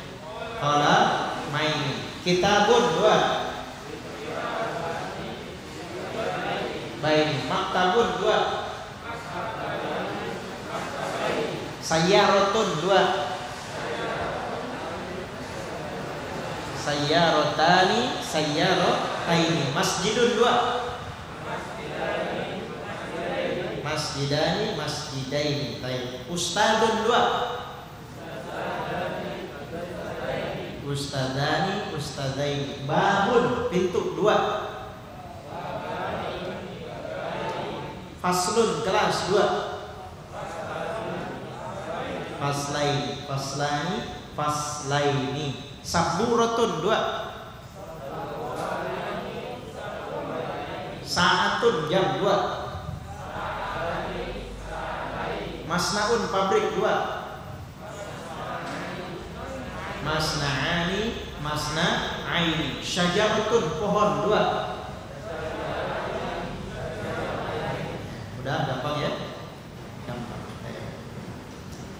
qolamaini. Kitabun 2. Baik, maktabun 2. Sayyaratun 2. Sayyarotani, sayyarataini. Masjidun 2. Masjidani, masjidaini. Baik. Ustadun 2. Ustadani, ustadaini. Babun pintu 2. Faslun kelas 2. Faslaini, faslani, faslaini. Saburatun 2. Saatun jam 2. Masnaun pabrik 2. Masna'ani, masna'aini. Syajaratun pohon 2. Mudah, gampang ya? Gampang.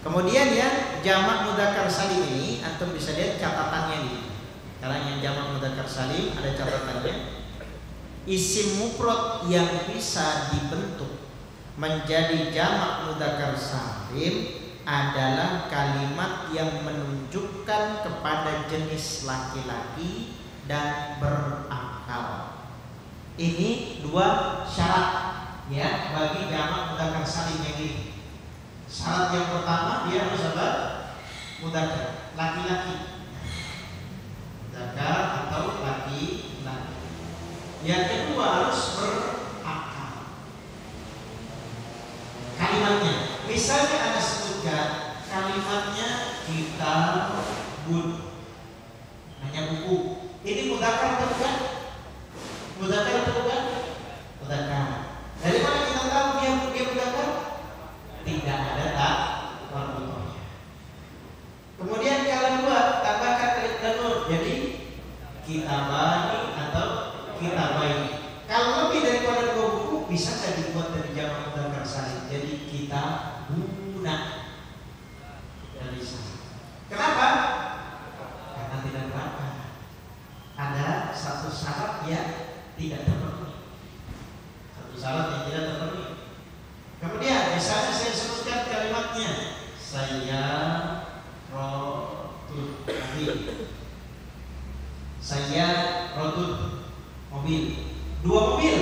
Kemudian ya, jamak mudzakkar salim ini antum bisa lihat catatannya nih. Karena yang jamak mudzakkar salim ada catatannya. Isim mufrad yang bisa dibentuk menjadi jamak mudzakkar salim adalah kalimat yang menunjukkan kepada jenis laki-laki dan berakal. Ini 2 syarat ya bagi jamak mudzakkar salim yang ini. Syarat yang pertama, dia harus apa? Mudzakkar, laki-laki. Mudzakkar atau laki-laki. Yang kedua harus berakal. Kalimatnya, misalnya Anda sebutkan kalimatnya kitabun, hanya buku. Ini mudzakkar atau bukan? Mudzakkar atau bukan? Mudzakkar. Dari mana kita tahu dia mudzakkar? Tidak ada jamak mudzakkar salim. Jadi kita guna. Tidak bisa. Kenapa? Karena tidak berakal. Ada satu syarat yang tidak terpenuhi. Satu syarat yang tidak terpenuhi. Kemudian misalnya saya sebutkan kalimatnya, saya rotul mobil. Saya rotul mobil. Dua mobil.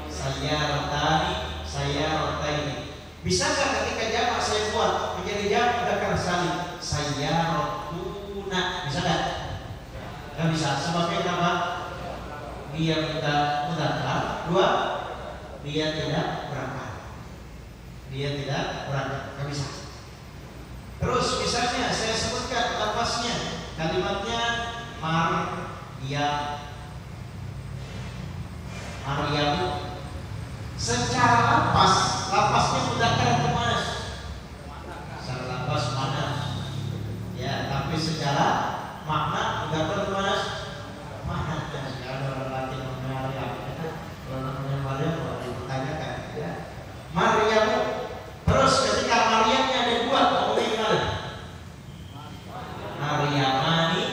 Saya rotani, saya rotaini. Bisakah ketika jamak saya buat menjadi jamak mudzakkar salim? Saya rotuna. Bisa nggak? Nggak bisa. Sebabnya kenapa? Dia mudzakkar. Dua, dia tidak berakal. Dia tidak berakal. Nggak bisa. Terus misalnya saya sebutkan lafaznya, kalimatnya Maryamu. Secara lapasnya mudzakkar atau muannas? Secara lapas muannas. Ya, tapi secara makna mudzakkar atau muannas? Muannas. Sekarang orang Latin namanya Maryam. Kalau namanya Maryam boleh ditanyakan ya. Maryamu. Terus ketika Maryamnya ada dua, ngomongnya gimana? Maryamani,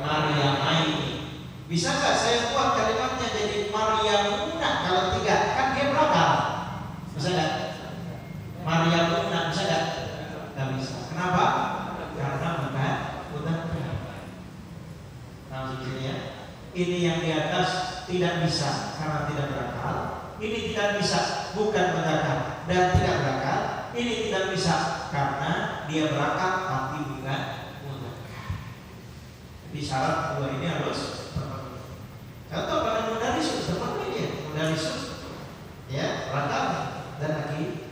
Maryamaini. Bisa nggak saya buat kalimatnya jadi Maryamuna kalau tiga? Kan dia berakal. Bisa nggak? Maryamuna bisa nggak? Nggak bisa. Kenapa? Karena bukan mudzakkar. Nah, begini ya. Ini yang di atas tidak bisa karena tidak berakal. Ini tidak bisa bukan mudzakkar dan tidak berakal. Ini tidak bisa karena dia berakal tapi bukan mudzakkar. Jadi syarat dua ini harus terpenuhi. Contoh pada mudarisus terpenuhi dia. Mudarisus ya berakal dan lagi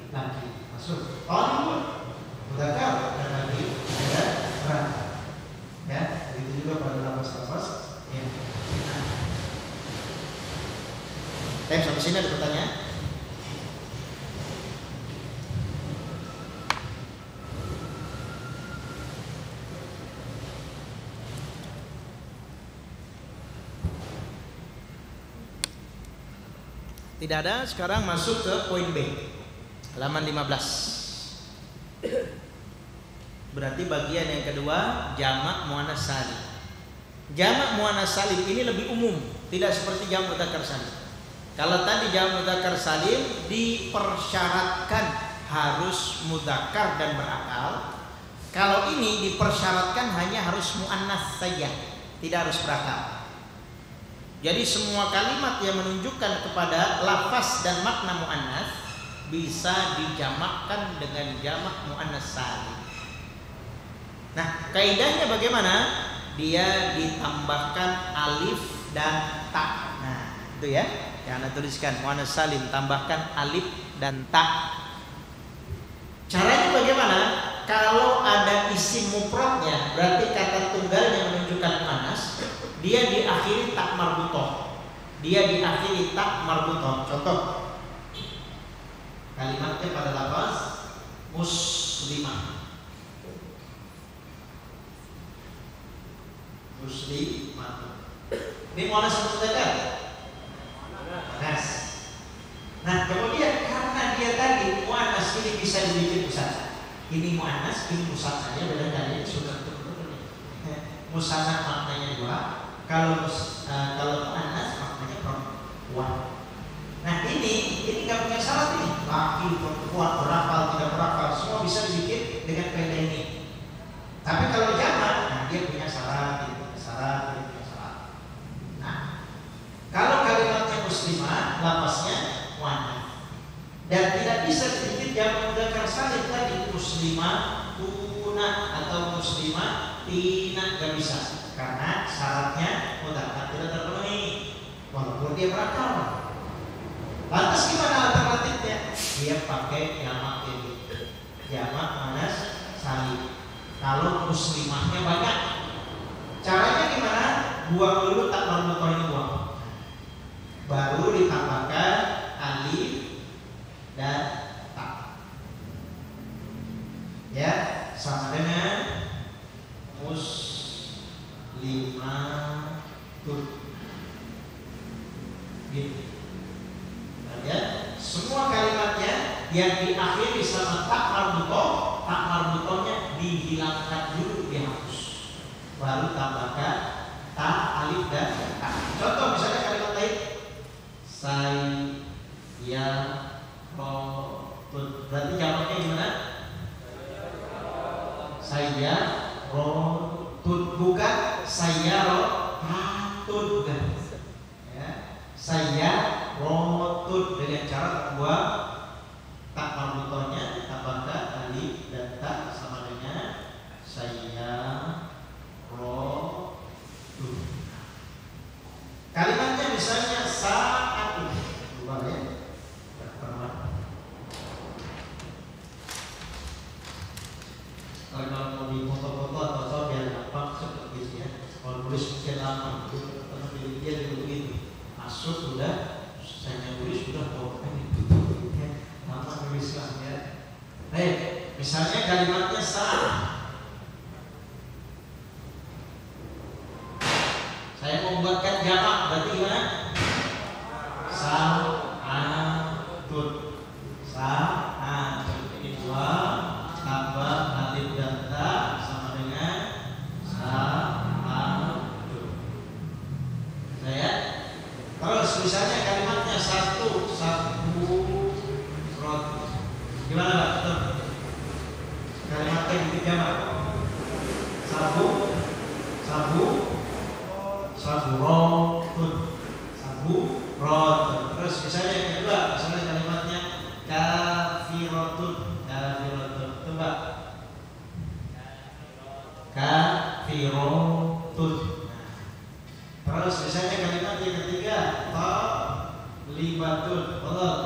masuk. Talibun mudzakkar dan lagi tidak berakal. Ya, begitu juga pada lafaz-lafaz ya. Sampai sini ada pertanyaan? Tidak ada. Sekarang masuk ke poin B, halaman 15. Berarti bagian yang kedua, jamak muannas salim. Jamak muannas salim ini lebih umum, tidak seperti jamak mudzakkar salim. Kalau tadi jamak mudzakkar salim dipersyaratkan harus mudzakkar dan berakal. Kalau ini dipersyaratkan hanya harus muannas saja, tidak harus berakal. Jadi semua kalimat yang menunjukkan kepada lafaz dan makna muannas bisa dijamakkan dengan jamak muannas salim. Nah, kaidahnya bagaimana? Dia ditambahkan alif dan ta. Nah, itu ya. Yang Anda tuliskan muannas salim tambahkan alif dan ta. Caranya bagaimana? Kalau ada isim mufradnya, berarti kata tunggalnya menunjukkan muannas, dia diakhiri tak marbutoh. Contoh, kalimatnya pada lafaz muslimah. Ini muannas atau mudzakkar? Muannas. Nah, kemudian karena dia tadi muannas ini bisa dibikin musanna. Ini muannas, ini musannahnya beda dari sudah betul-betul. Musannah maknanya dua. Kalau muannas maknanya perempuan. Nah, ini enggak punya syarat ini. Laki, perempuan, berakal, tidak berakal, semua bisa dibikin dengan kaidah ini. Tapi kalau jamak, nah dia punya syarat, dia punya syarat. Nah, kalau kalimatnya muslimah, lafaznya muannas. Dan tidak bisa dibikin jamak mudzakkar salim tadi muslimah tuna atau muslimah tina, nggak bisa karena syaratnya mudzakkar tidak terpenuhi walaupun dia berakal. Lantas gimana alternatifnya? Dia pakai jamak ini, jamak muannas salim. Kalau muslimahnya banyak, caranya gimana? Buang dulu tak marbutoh ini, buang. Baru ditambahkan alif dan ta. Ya, sama dengan muslimatun. Gitu. begitu. Ya, semua kalimatnya yang diakhiri sama tak marbutohnya dihilangkan dulu, dihapus, baru tambahkan ta, alif dan ta. Contoh misalnya kalimat lain, sayyarotun, berarti jamaknya gimana? Sayyarotun, bukan sayyarotatun, ya. Sayyarotun dengan cara membuat tak marbutohnya ditambahkan alif dan ta sama dengan sayyarotun. Kalimatnya misalnya sa'atun, lupa ya. Kalau mau di foto-foto atau biar gampang seperti itu ya. Kalau tulis mungkin lama, dia begitu. Masuk sudah, saya tulis sudah lama nulis lah ya. Baik, misalnya kalimatnya sa'at. Saya mau buatkan jamak, berarti gimana? Sa'atun. Sa'atun. Ini dua tambah alif dan ta sama dengan sa'atun. Saya terus misalnya kalimatnya satu roti. Gimana Pak? Betul. Kalimatnya gitu jamak. Sabu rotun. Terus misalnya yang kedua, misalnya kalimatnya kafirotun. Coba. Kafirotun. Terus misalnya kalimat yang ketiga, talibatun. Betul.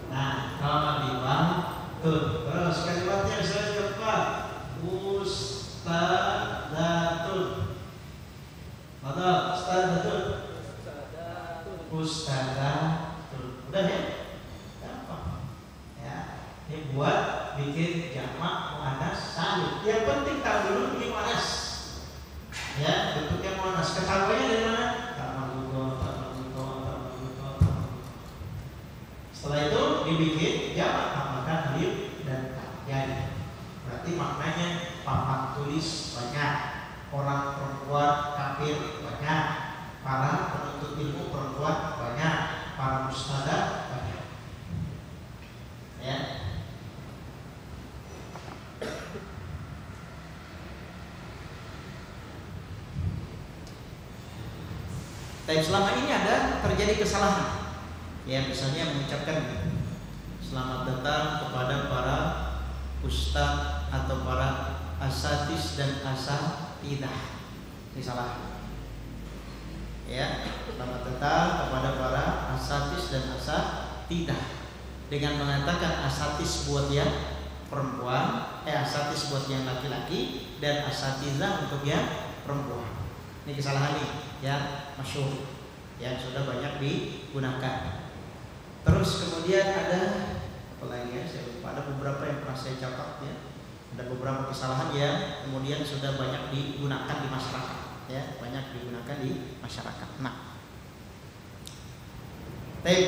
Nah, talibatun. Terus kalimatnya misalnya keempat, ustadatun. Betul, ustadatun. Udah ya? Gampang. Ya, ini buat bikin jamak muannas salim. Yang penting tahu dulu ini muannas. Ya, bentuknya muannas. Ketahuannya dari mana? Setelah itu dibikin jamak, tambahkan alif dan ta. Ya, berarti maknanya papan tulis banyak, orang perempuan kafir banyak, para penuntut ilmu perempuan banyak, para ustadzah banyak. Ya. Tapi selama ini ada terjadi kesalahan. Ya, misalnya mengucapkan selamat datang kepada para ustadz atau para asatis dan asatidah. Ini salah. Ya, selamat datang kepada para asatis dan asatidah. Dengan mengatakan asatis buat yang perempuan, asatis buat yang laki-laki dan asatidah untuk yang perempuan. Ini kesalahan nih yang masyhur, yang sudah banyak digunakan. Terus kemudian ada apa lagi ya? Saya lupa, ada beberapa yang pernah saya catat ya. Ada beberapa kesalahan yang kemudian sudah banyak digunakan di masyarakat, ya, banyak digunakan di masyarakat. Nah,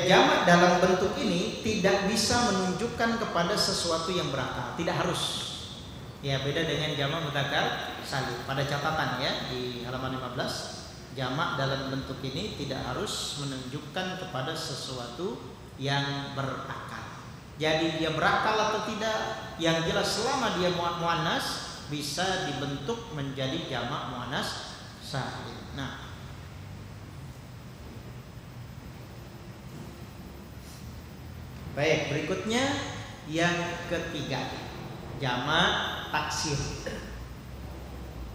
jamak dalam bentuk ini tidak bisa menunjukkan kepada sesuatu yang berakal, tidak harus. Ya, beda dengan jamak mudzakkar salim. Pada catatan ya di halaman 15, jamak dalam bentuk ini tidak harus menunjukkan kepada sesuatu yang berakal. Jadi dia berakal atau tidak, yang jelas selama dia muannas bisa dibentuk menjadi jamak muannas salim. Nah, baik, berikutnya yang ketiga, jamak taksir.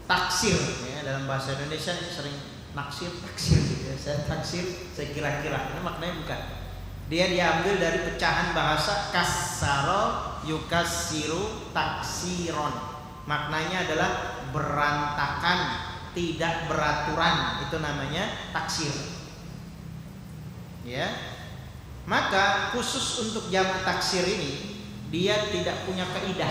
Taksir ya, dalam bahasa Indonesia ini sering taksir gitu ya. Saya taksir, saya kira-kira. Ini maknanya bukan. Dia diambil dari pecahan bahasa kassaro yukassiru taksiron. Maknanya adalah berantakan, tidak beraturan. Itu namanya taksir. Ya. Maka khusus untuk jamak taksir ini dia tidak punya kaidah.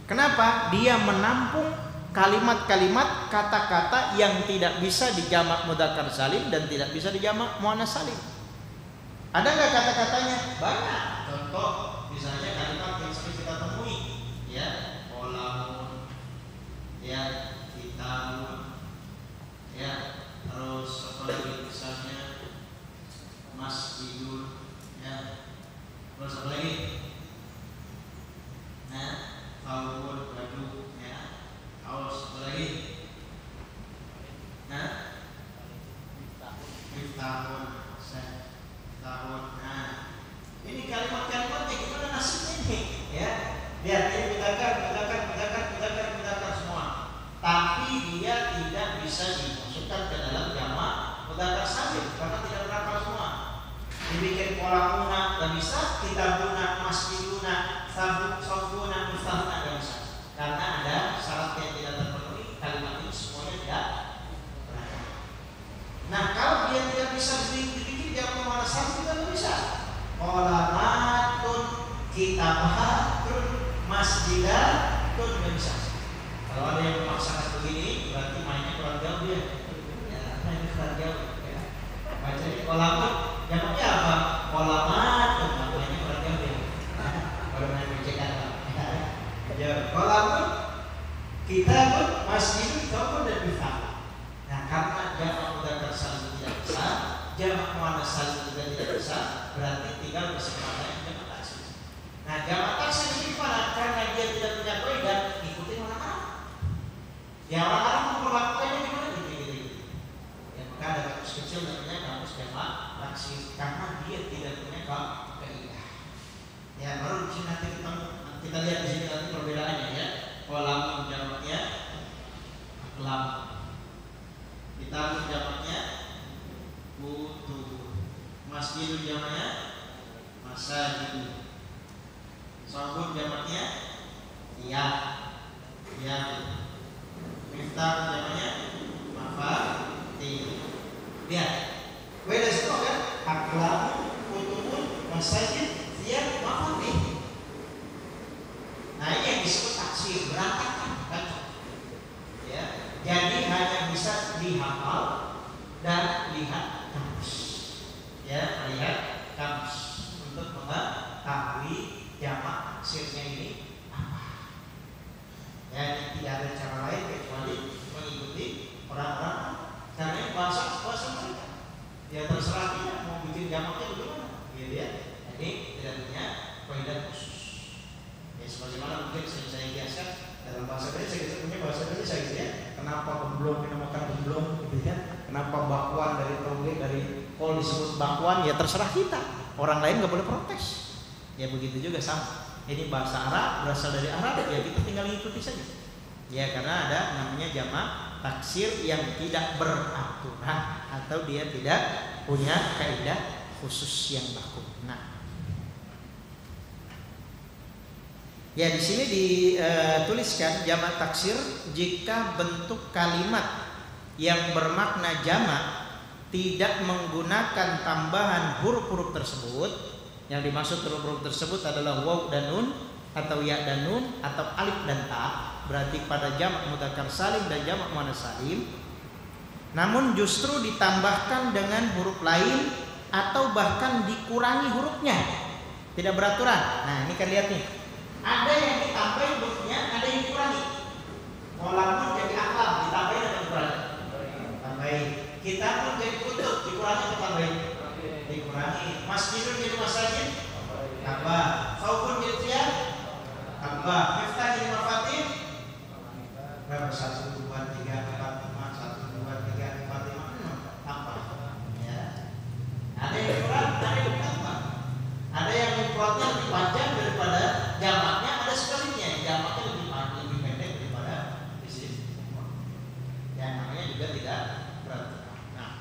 Kenapa? Dia menampung kalimat-kalimat, kata-kata yang tidak bisa dijamak mudzakkar salim dan tidak bisa dijamak muannats salim. Ada nggak kata-katanya? Banyak. Contoh misalnya kalimat yang sering kita temui, ya, qolamun, ya, kitabun, ya, terus apa lagi misalnya masjidun, ya, terus apa lagi? Nah, kaul, baju, ya, kaos, apa lagi? Nah, miftahun, tahun. Nah, ini kalimat-kalimatnya gimana nasibnya nih? Ya, lihat ini mudzakkar semua. Tapi dia tidak bisa dimasukkan ke dalam jamak mudzakkar salim karena tidak berakal semua. Dibikin qolamuna nggak bisa, kitabuna, masjiduna, saubuna, miftahuna nggak bisa. Karena ada syarat yang tidak terpenuhi, kalimat ini semuanya tidak berakal. Nah, kalau dia tidak bisa dibikin jamak muannats salim kita nggak bisa. Qolamatun, kitabatun, masjidatun nggak bisa. Kalau ada yang memaksakan begini, berarti mainnya kurang jauh dia. Ya, mainnya kurang jauh. Ya. Baca ini qolamat, jamaknya apa? Qolamatun, mainnya kurang jauh dia. Kalau main becekan lah. Ya, qolamat, kitabun, masjidun, kaum dan miftah. Nah, karena jamak mudzakkar salim tidak bisa, jamak muannats salim juga tidak bisa, berarti tinggal bersama jamak taksir. Nah, jamak taksir ini gimana? Karena dia tidak punya kaidah, ikutin orang Arab. Ya, orang Arab memperlakukannya gimana? Gitu. Ya, maka ada kamus kecil namanya kamus jamak taksir karena dia tidak punya kaidah. Ya, baru di sini nanti kita lihat di sini nanti perbedaannya ya. Qolamun jamaknya aqlam. Kitabun jamaknya kutub. Masjidun jamaknya masajid. Saubun jamaknya thiyab. Miftah jamaknya mafatih. Lihat, beda semua kan? Aqlam, kutubun, masajid, thiyab, mafatih. Nah, ini yang disebut taksir, berantakan, kacau. Ya, jadi hanya bisa dihafal dan lihat kamus. Ya, lihat kamus untuk mengetahui jamak taksirnya ini apa. Ya, tidak ada cara lain kecuali mengikuti orang-orang karena bahasa mereka. Ya terserah dia mau bikin jamaknya bagaimana, gitu ya. Jadi tidak punya kaidah khusus. Ya, sebagaimana mungkin saya biasa dalam bahasa Indonesia kita punya bahasa Indonesia gitu ya. Kenapa gemblong dinamakan gemblong gitu ya? Kenapa bakwan dari toge dari kol disebut bakwan? Ya terserah kita. Orang lain nggak boleh protes. Ya begitu juga sama. Ini bahasa Arab berasal dari Arab ya kita tinggal ikuti saja. Ya karena ada namanya jamak taksir yang tidak beraturan atau dia tidak punya kaidah khusus yang baku. Nah, ya di sini dituliskan jamak taksir jika bentuk kalimat yang bermakna jamak tidak menggunakan tambahan huruf-huruf tersebut. Yang dimaksud huruf-huruf tersebut adalah waw dan nun atau ya dan nun atau alif dan ta. Berarti pada jamak mudzakkar salim dan jamak muannats salim. Namun justru ditambahkan dengan huruf lain atau bahkan dikurangi hurufnya. Tidak beraturan. Nah, ini kan lihat nih. Ada yang ditambahin hurufnya, ada yang dikurangi. Qolamun jadi aqlam, ditambahin atau dikurangi? Tambahin. Kitabun jadi kutub, dikurangi atau tambahin? Dikurangi. Masjidun jadi masajid? Tambah. Saubun jadi thiyab? Tambah. Miftah jadi mafatih? Berapa? 1, 2, 3, 4, 5. 1, 2, 3, 4, 5, 6. Tambah. Ya. Ada yang kurang, ada yang ditambah. Ada yang mufradnya lebih panjang daripada jamaknya, ada sebaliknya. Jamaknya lebih pendek daripada isim. Yang namanya juga tidak beraturan. Nah,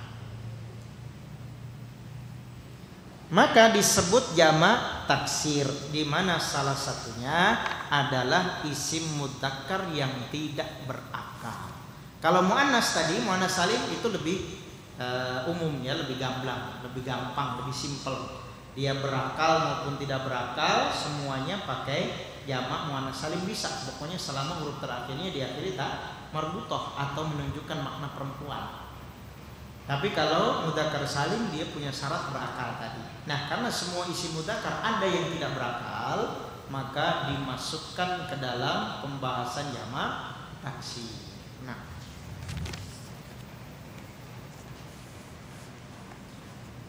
maka disebut jamak taksir, di mana salah satunya adalah isim mudzakkar yang tidak berakal. Kalau muannats tadi, muannats salim itu lebih umumnya lebih gamblang, lebih gampang, lebih simpel. Dia berakal maupun tidak berakal semuanya pakai jamak muannats salim bisa. Pokoknya selama huruf terakhirnya diakhiri marbutoh atau menunjukkan makna perempuan. Tapi kalau mudzakkar salim dia punya syarat berakal tadi. Nah, karena semua isi mudzakkar ada yang tidak berakal, maka dimasukkan ke dalam pembahasan jamak taksir. Nah,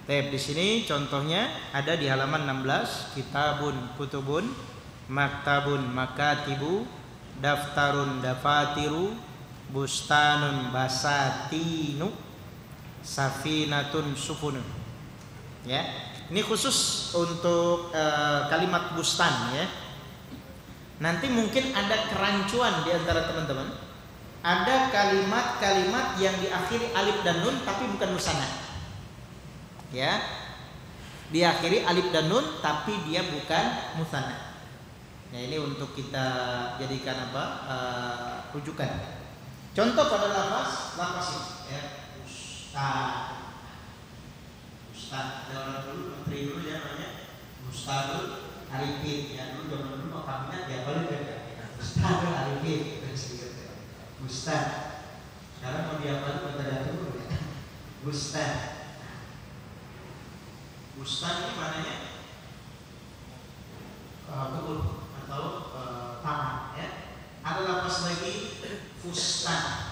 di sini contohnya ada di halaman 16, kitabun kutubun, maktabun makatibu, daftarun dafatiru, bustanun basatinu, safinatun sufunun. Ya, ini khusus untuk kalimat bustan ya. Nanti mungkin ada kerancuan di antara teman-teman. Ada kalimat-kalimat yang diakhiri alif dan nun tapi bukan musanna. Ya, diakhiri alif dan nun tapi dia bukan musanna. Nah, ini untuk kita jadikan apa? Rujukan. Contoh pada lafaz ini ya. Ustad. Ada orang dulu menteri dulu ya namanya Ustadul Arifin ya, dulu zaman dulu kabinet ya balik ya. Ustadul Arifin Ustad. Sekarang mau diapalin kata dulu ya. Ustad. Bustan ini maknanya kebun atau taman ya. Ada lafaz lagi fustan.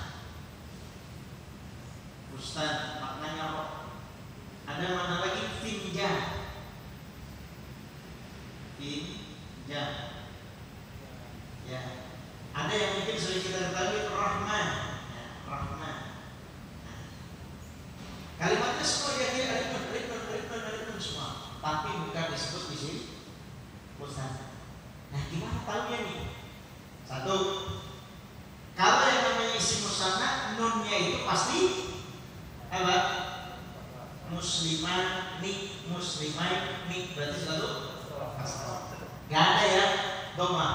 Fustan maknanya apa? Ada makna lagi finjan. Finjan. Ya. Ada yang mungkin sering kita ketahui Rahman. Ya, Rahman. Nah. Kalimatnya semua diakhiri alif semua, tapi bukan disebut di sini musanna. Nah, gimana tahunya nih? Satu, kalau yang namanya isim musanna nunnya itu pasti apa? Muslimani, muslimaini, berarti selalu kasrah. Gak ada yang doma,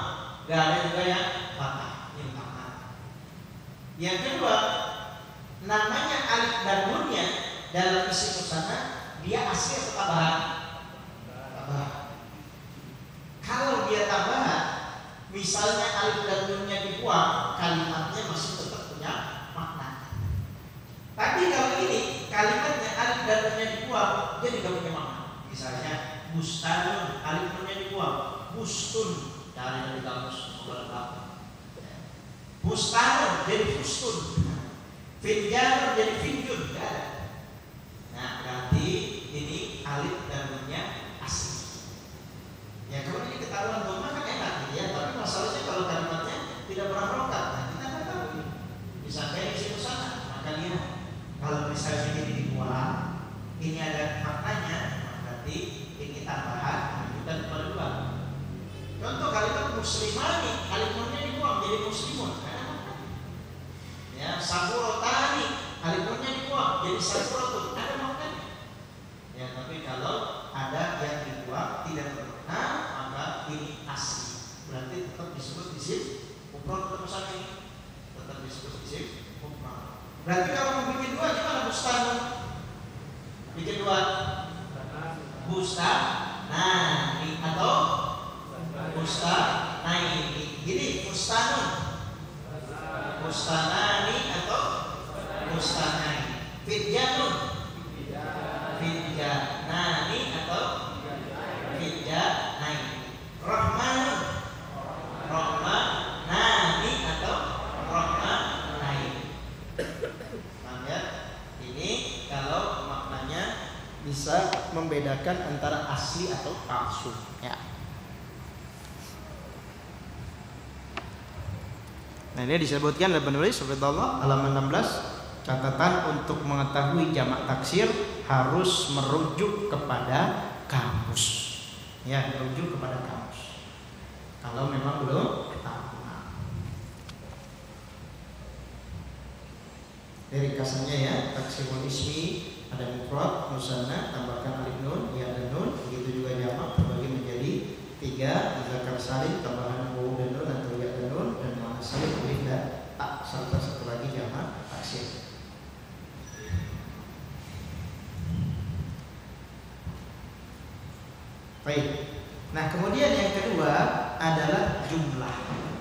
gak ada juga yang fathah. Ini makna. Yang kedua, namanya alif dan nunnya dalam isim musanna dia asli atau tambahan? Tambahan. Kalau dia tambahan, misalnya alif dan nunnya dibuang, kalimatnya masih tetap punya makna. Tapi kalau ini kalimatnya alif dan nunnya dibuang, dia tidak punya makna. Misalnya bustanun, alif nunnya dibuang, bustun, cari dari kamus bustanun jadi bustun, finjanun jadi finjun, tidak ada. Nah, berarti ini alif dan nunnya asli. Ya, kalau ini ketahuan doma kan enak ya, tapi masalahnya kalau kalimatnya tidak berharokat, nah kita nggak tahu ini. Misalnya isi musanna, maka lihat kalau misalnya ini dibuang, ini ada maknanya, berarti ini tambahan menunjukkan kepada dua. Contoh kalimat muslimani, alif nunnya dibuang jadi muslimun, ada maknanya. Ya, safurotani, alif nunnya dibuang jadi safurotun, ada maknanya. Ya, tapi kalau ada yang dibuang tidak bermakna, maka ini asli. Berarti tetap disebut isim mufrad atau musanna ini? Tetap disebut isim mufrad. Berarti kalau mau bikin dua gimana bustanun? Bikin dua bustan, nah ini atau bustan, nah ini. Jadi bustanun, bustanani atau bustanai, fitjanun, fitjanani atau fitjanai, rahmanun, rahmanani atau rahmanai. Maka ini kalau maknanya bisa membedakan antara asli atau palsu ya. Nah, ini disebutkan oleh penulis Subhanallah halaman 16, catatan untuk mengetahui jamak taksir harus merujuk kepada kamus. Ya, merujuk kepada kamus. Kalau memang belum tahu. Dari kasarnya ya, taksirul ismi ada mufrad, musanna, tambahkan alif nun, ya dan nun, begitu juga jamak terbagi menjadi 3, muzakkar salim, tambahan wawu dan nun atau ya dan nun, dan muannas salim alif dan ta, serta satu lagi jamak taksir. Baik. Nah, kemudian yang kedua adalah jumlah.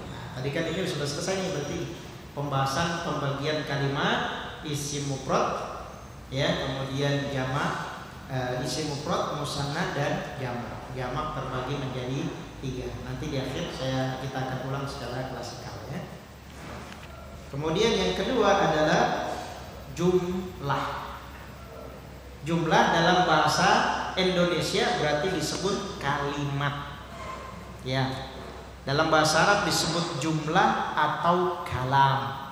Nah, tadi kan ini sudah selesai nih, berarti pembahasan pembagian kalimat isim mufrad, ya, kemudian jamak, isim mufrad, musanna dan jamak. Jamak terbagi menjadi 3. Nanti di akhir kita akan ulang secara klasikal, ya. Kemudian yang kedua adalah jumlah. Jumlah dalam bahasa Indonesia berarti disebut kalimat, ya. Dalam bahasa Arab disebut jumlah atau kalam.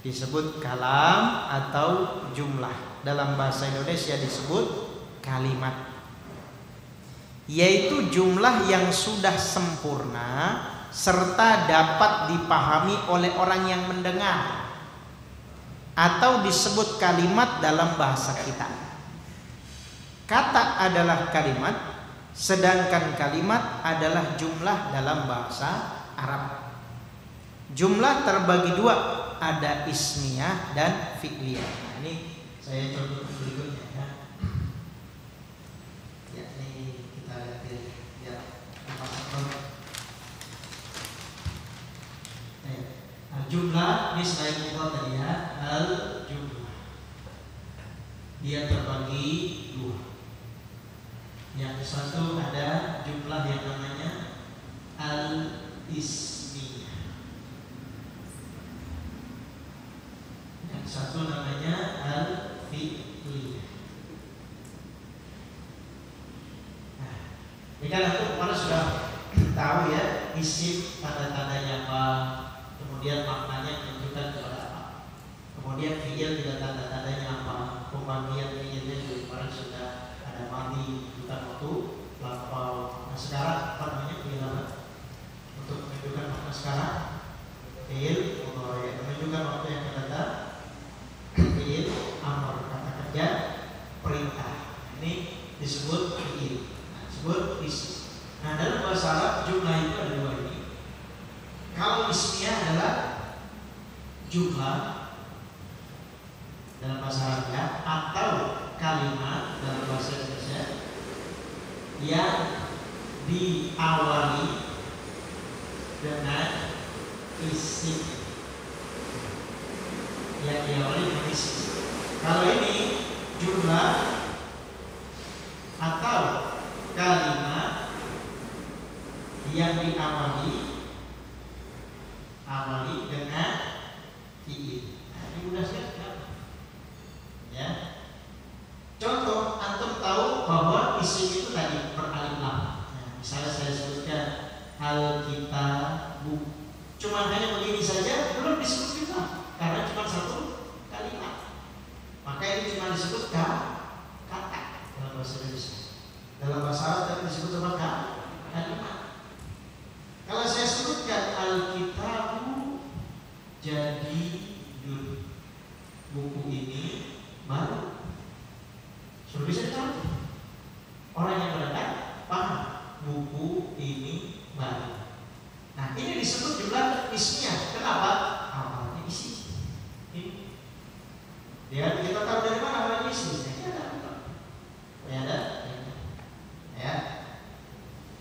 Disebut kalam atau jumlah. Dalam bahasa Indonesia disebut kalimat. Yaitu jumlah yang sudah sempurna serta dapat dipahami oleh orang yang mendengar. Atau disebut kalimat dalam bahasa kita. Kata adalah kalimat, sedangkan kalimat adalah jumlah dalam bahasa Arab. Jumlah terbagi 2, ada ismiyah dan fi'liyah. Nah, ini saya contoh berikutnya, ya. Ya, ini kita lihat ya. Jumlah ini selain mufrad tadi, ya, al jumlah. Dia terbagi 2. Yang satu ada jumlah yang namanya al-ismiyah. Yang satu namanya al-fi'liyah. Nah, ini kan aku kemarin sudah tahu, ya, isim tanda-tandanya apa, kemudian maknanya menunjukkan kepada apa. Kemudian fi'il juga tanda-tandanya apa, pembagian fi'ilnya juga kemarin sudah ada madi, waktu lampau. Nah, sekarang apa namanya fi'il apa? Untuk menunjukkan makna sekarang fi'il mudhari, menunjukkan waktu yang akan datang fi'il amr, kata kerja, perintah. Ini disebut fi'il. Nah, disebut isim. Nah, dalam bahasa Arab jumlah itu ada 2 ini. Kalau ismiyah adalah jumlah dalam bahasa Arab, ya, atau kalimat dalam bahasa Indonesia yang diawali dengan isim. Yang diawali dengan isim. Kalau ini jumlah atau kalimat yang diawali dengan fi'il. Nah, ini mudah sekali, ya. Contoh, antum tahu bahwa isim itu tadi beralif lam. Nah, misalnya saya sebutkan al-kitabu, cuma hanya begini saja belum disebut jumlah karena cuma satu kalimat. Maka ini cuma disebut kata dalam bahasa Indonesia. Dalam bahasa Arab tadi disebut apa? Kalimat. Kalau saya sebutkan al-kitabu jadi buku ini baru, sudah bisa dicatat. Orang yang mendengar paham buku ini baru. Nah, ini disebut jumlah ismiyah. Kenapa? Awalnya isi. Ini. Ya, kita tahu dari mana awalnya isi. Ini ada. Ya, ada. Ya.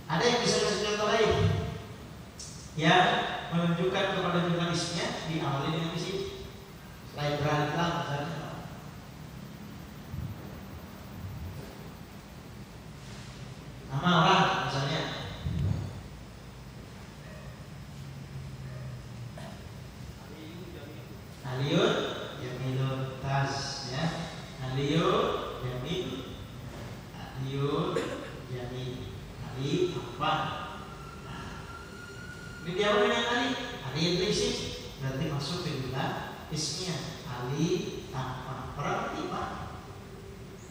Ada yang bisa kasih contoh lain yang menunjukkan kepada jumlah ismiyah diawali dengan isi. Selain beralif lam misalnya. Nama orang misalnya. Aliun, Jamilun, tas, ya. Aliun, Jamil, Aliun, Jamil, Ali, apa? Nah, ini diawali dengan Ali. Ali itu isim, berarti masuk ke jumlah ismiyah. Ali tanpa berarti Pak.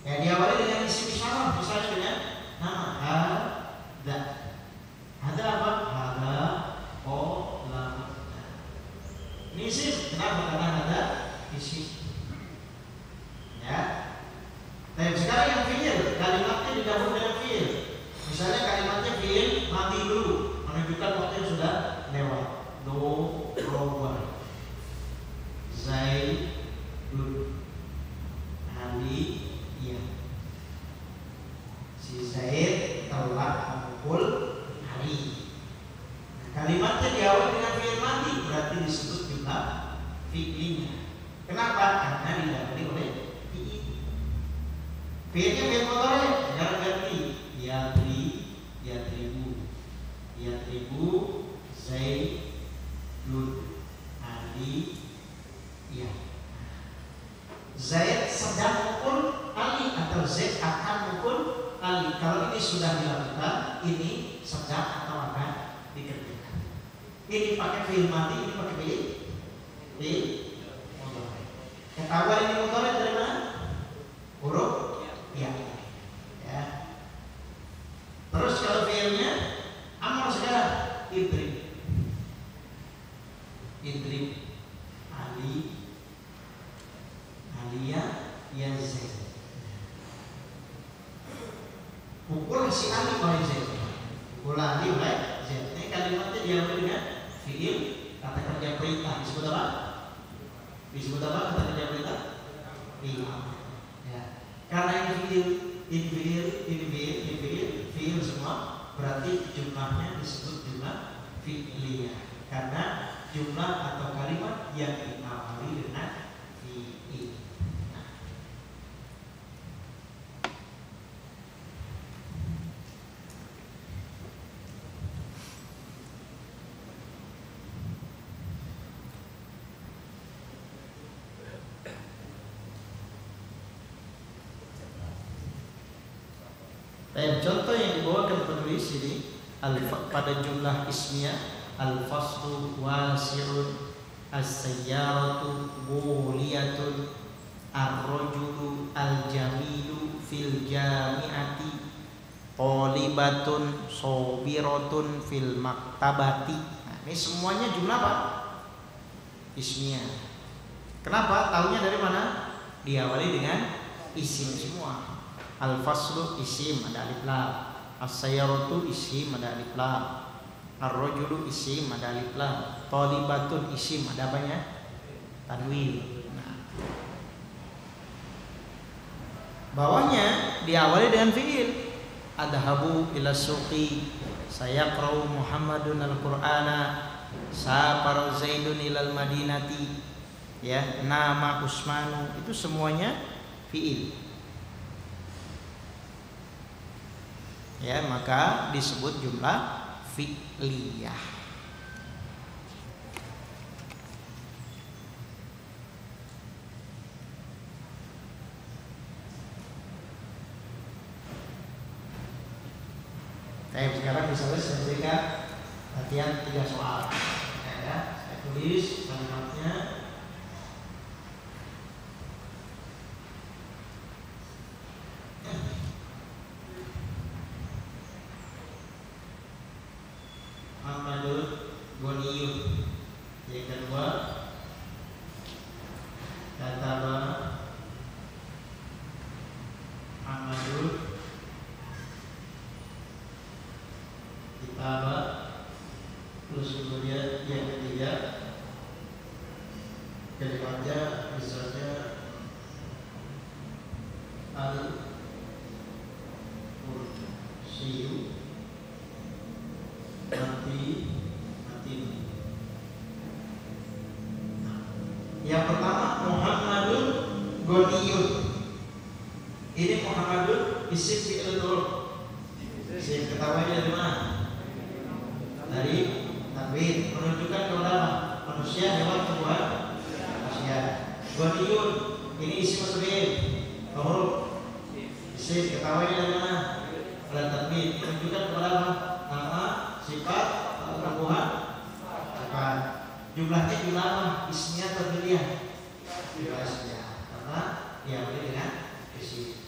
Ya, diawali dengan isim isyarah, misalnya dengan nama ada. Ada apa? Ada kolam. Ini isim. Kenapa? Karena ada isim. Ya. Nah, sekarang yang fi'il, kalimatnya didahului dengan fi'il. Misalnya kalimatnya fi'il mati dulu, menunjukkan waktu yang sudah lewat. Do, roba, Zaidun, Ali, iya. Si Zaid telah memukul Ali. Nah, kalimatnya diawali dengan fi'il mati, berarti disebut jumlah Fiilnya fiil mudhari, sekarang ganti yatribu Zaidun Ali. Ya. Zaid sedang mukul Ali atau Zaid akan mukul Ali. Kalau ini sudah dilakukan, ini sedang atau akan dikerjakan. Ini pakai fiil mati, ini pakai fiil mudhari. Ketahuan ini mudhari dari mana? Huruf ya. Ya. Terus kalau fiilnya amar sekarang idrib Ali Alia ya Zaid. Pukul si Ali oleh Zaid. Pukul Ali oleh Zaid. Ini kalimatnya diawali dengan fiil kata kerja perintah. Disebut apa? Kata kerja perintah? Fiil. Ya. Karena ini fiil semua, berarti jumlahnya disebut jumlah fi'liyah. Karena jumlah atau kalimat yang diawali dengan fiil. Contoh yang dibawakan penulis ini pada jumlah ismiyah al-faslu wasi'un, as-sayyaratu wuliyatun, ar-rajulu al-jamilu fil jami'ati, talibatun sobiratun fil maktabati. Nah, ini semuanya jumlah apa? Ismiyah. Kenapa? Tahunya dari mana? Diawali dengan isim semua. Al-faslu isim ada alif lam, as-sayyaratu isim ada alif lam, ar-rajulu isim ada alif lam, talibatun isim ada apanya? Tanwin. Nah, bawahnya diawali dengan fiil. Adhabu ila suqi, sayaqra'u Muhammadun al-Qur'ana, safara Zaidun ilal madinati. Ya, nama Usmanu, itu semuanya fiil. Ya, maka disebut jumlah fi'liyah. Sekarang misalnya saya berikan latihan 3 soal. Ya, saya tulis kalimatnya. Muhammadun Ghaniyun. Yang kedua, kataba Muhammadun kitaba. Terus kemudian yang ketiga, kalimatnya misalnya al-kursiyu mati. Yang pertama Muhammadun Ghaniyun. Ini Muhammadun isim fi'il dzuruf. Isim ketahuinya dari mana? Dari tanwin, menunjukkan kepada manusia hewan tumbuhan manusia. Ghaniyun ini isim atau fi'il? Huruf. Isim ketahuinya dari mana? Dari tanwin, menunjukkan kepada nama, sifat, tumbuhan. Jumlahnya jumlah apa? Ismiyah atau fi'liyah? Jumlah ismiyah. Karena diawali dengan isim.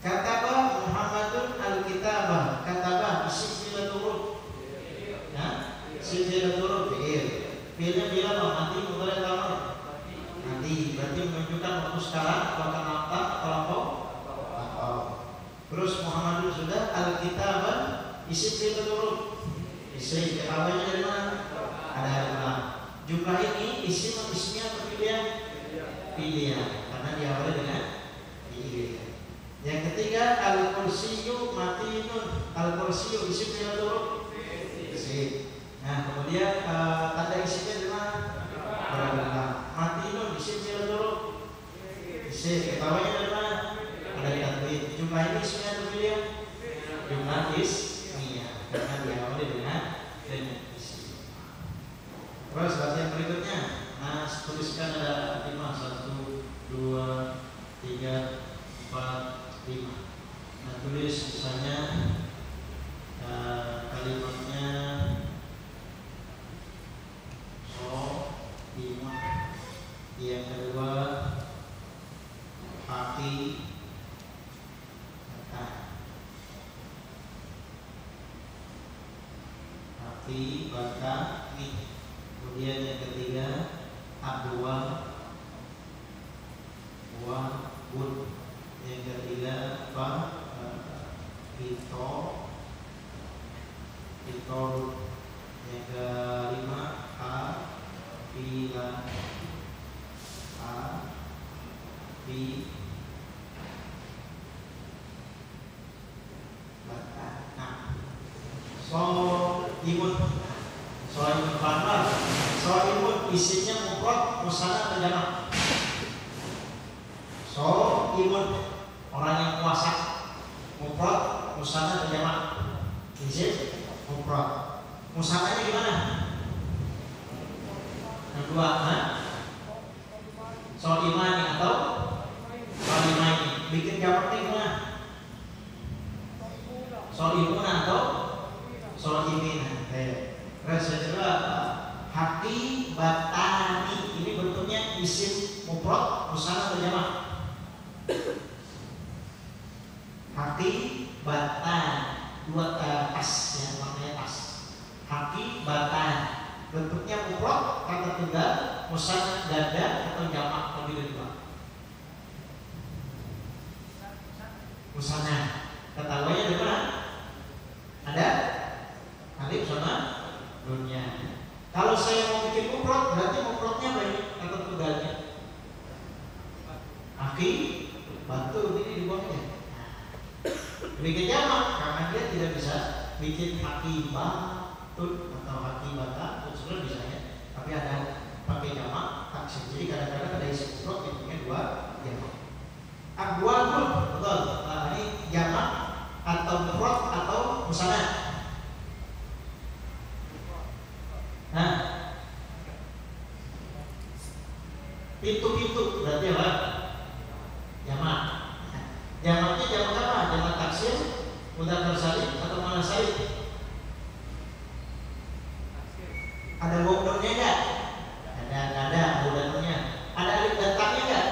Kataba Muhammadun al-kitabah. Kataba isim fi'il dzuruf. Ya, isim fi'il dzuruf fi'il. Fi'ilnya fi'il apa? Mati, mudhari atau amr? Mati. Berarti menunjukkan waktu sekarang, waktu nampak atau lampau. Terus Muhammadun sudah, al-kitabah isim fi'il dzuruf. Isim ketahuinya dari mana? Ada alif. Jumlah ini isim atau ismiyah atau fi'liyah? Fi'liyah, karena diawali dengan fi'il. Yang ketiga al-kursiyu matinun. Al-kursiyu isim fi'il dzuruf. Isim. Nah, kemudian tanda isimnya di mana? Berada. Matinun isim fi'il dzuruf. Isim. Ketahuinya dari mana? Ada di tanwin. jumlah ini ismiyah atau fi'liyah? Jumlah ismiyah karena diawali dengan isim. Terus latihan berikutnya, nah tuliskan ada 5, 1, 2, 3, 4, 5. Nah tulis misalnya kalimatnya imam, yang kedua hati bata mi, kemudian yang ketiga abwa bun, yang ketiga pito, yang kelima pila, bata. Nah, soimut isinya mufrad, musanna atau jamak? Soimut orang yang puasa, mufrad, musanna atau jamak? Isim mufrad. Musannanya gimana? Kedua, soimani atau soimaini. Bikin jamaknya gimana? Soimuna atau soimina. Terus kedua hati batani, ini bentuknya isim mufrad, musanna atau jamak? Hati batan, dua tas ya, maknanya tas. Hati batan, bentuknya mufrad, kata tunggal, musanna ganda atau jamak lebih dari dua. Musanna, ketahuinya di mana? Ada alif sama nunnya. Kalau saya mau bikin mufrad, berarti mufradnya apa ini? Kata tunggalnya. Aki, batu, ini dibuangnya. Bikin jamak karena dia tidak bisa bikin haki batun atau haki bata, sebenarnya bisa ya. Tapi ada pakai jamak taksir. Jadi kadang-kadang ada isim mufrad yang punya dua jamak. Abwabun, betul. Nah, ini jamak atau mufrad atau musanna? Nah, pintu-pintu berarti apa? Jamak. Jamaknya jamak apa? Jamak taksir, mudzakkar salim atau muannas salim? Ada wawunya enggak? Ada wawunya. Ada alif dan ta-nya enggak?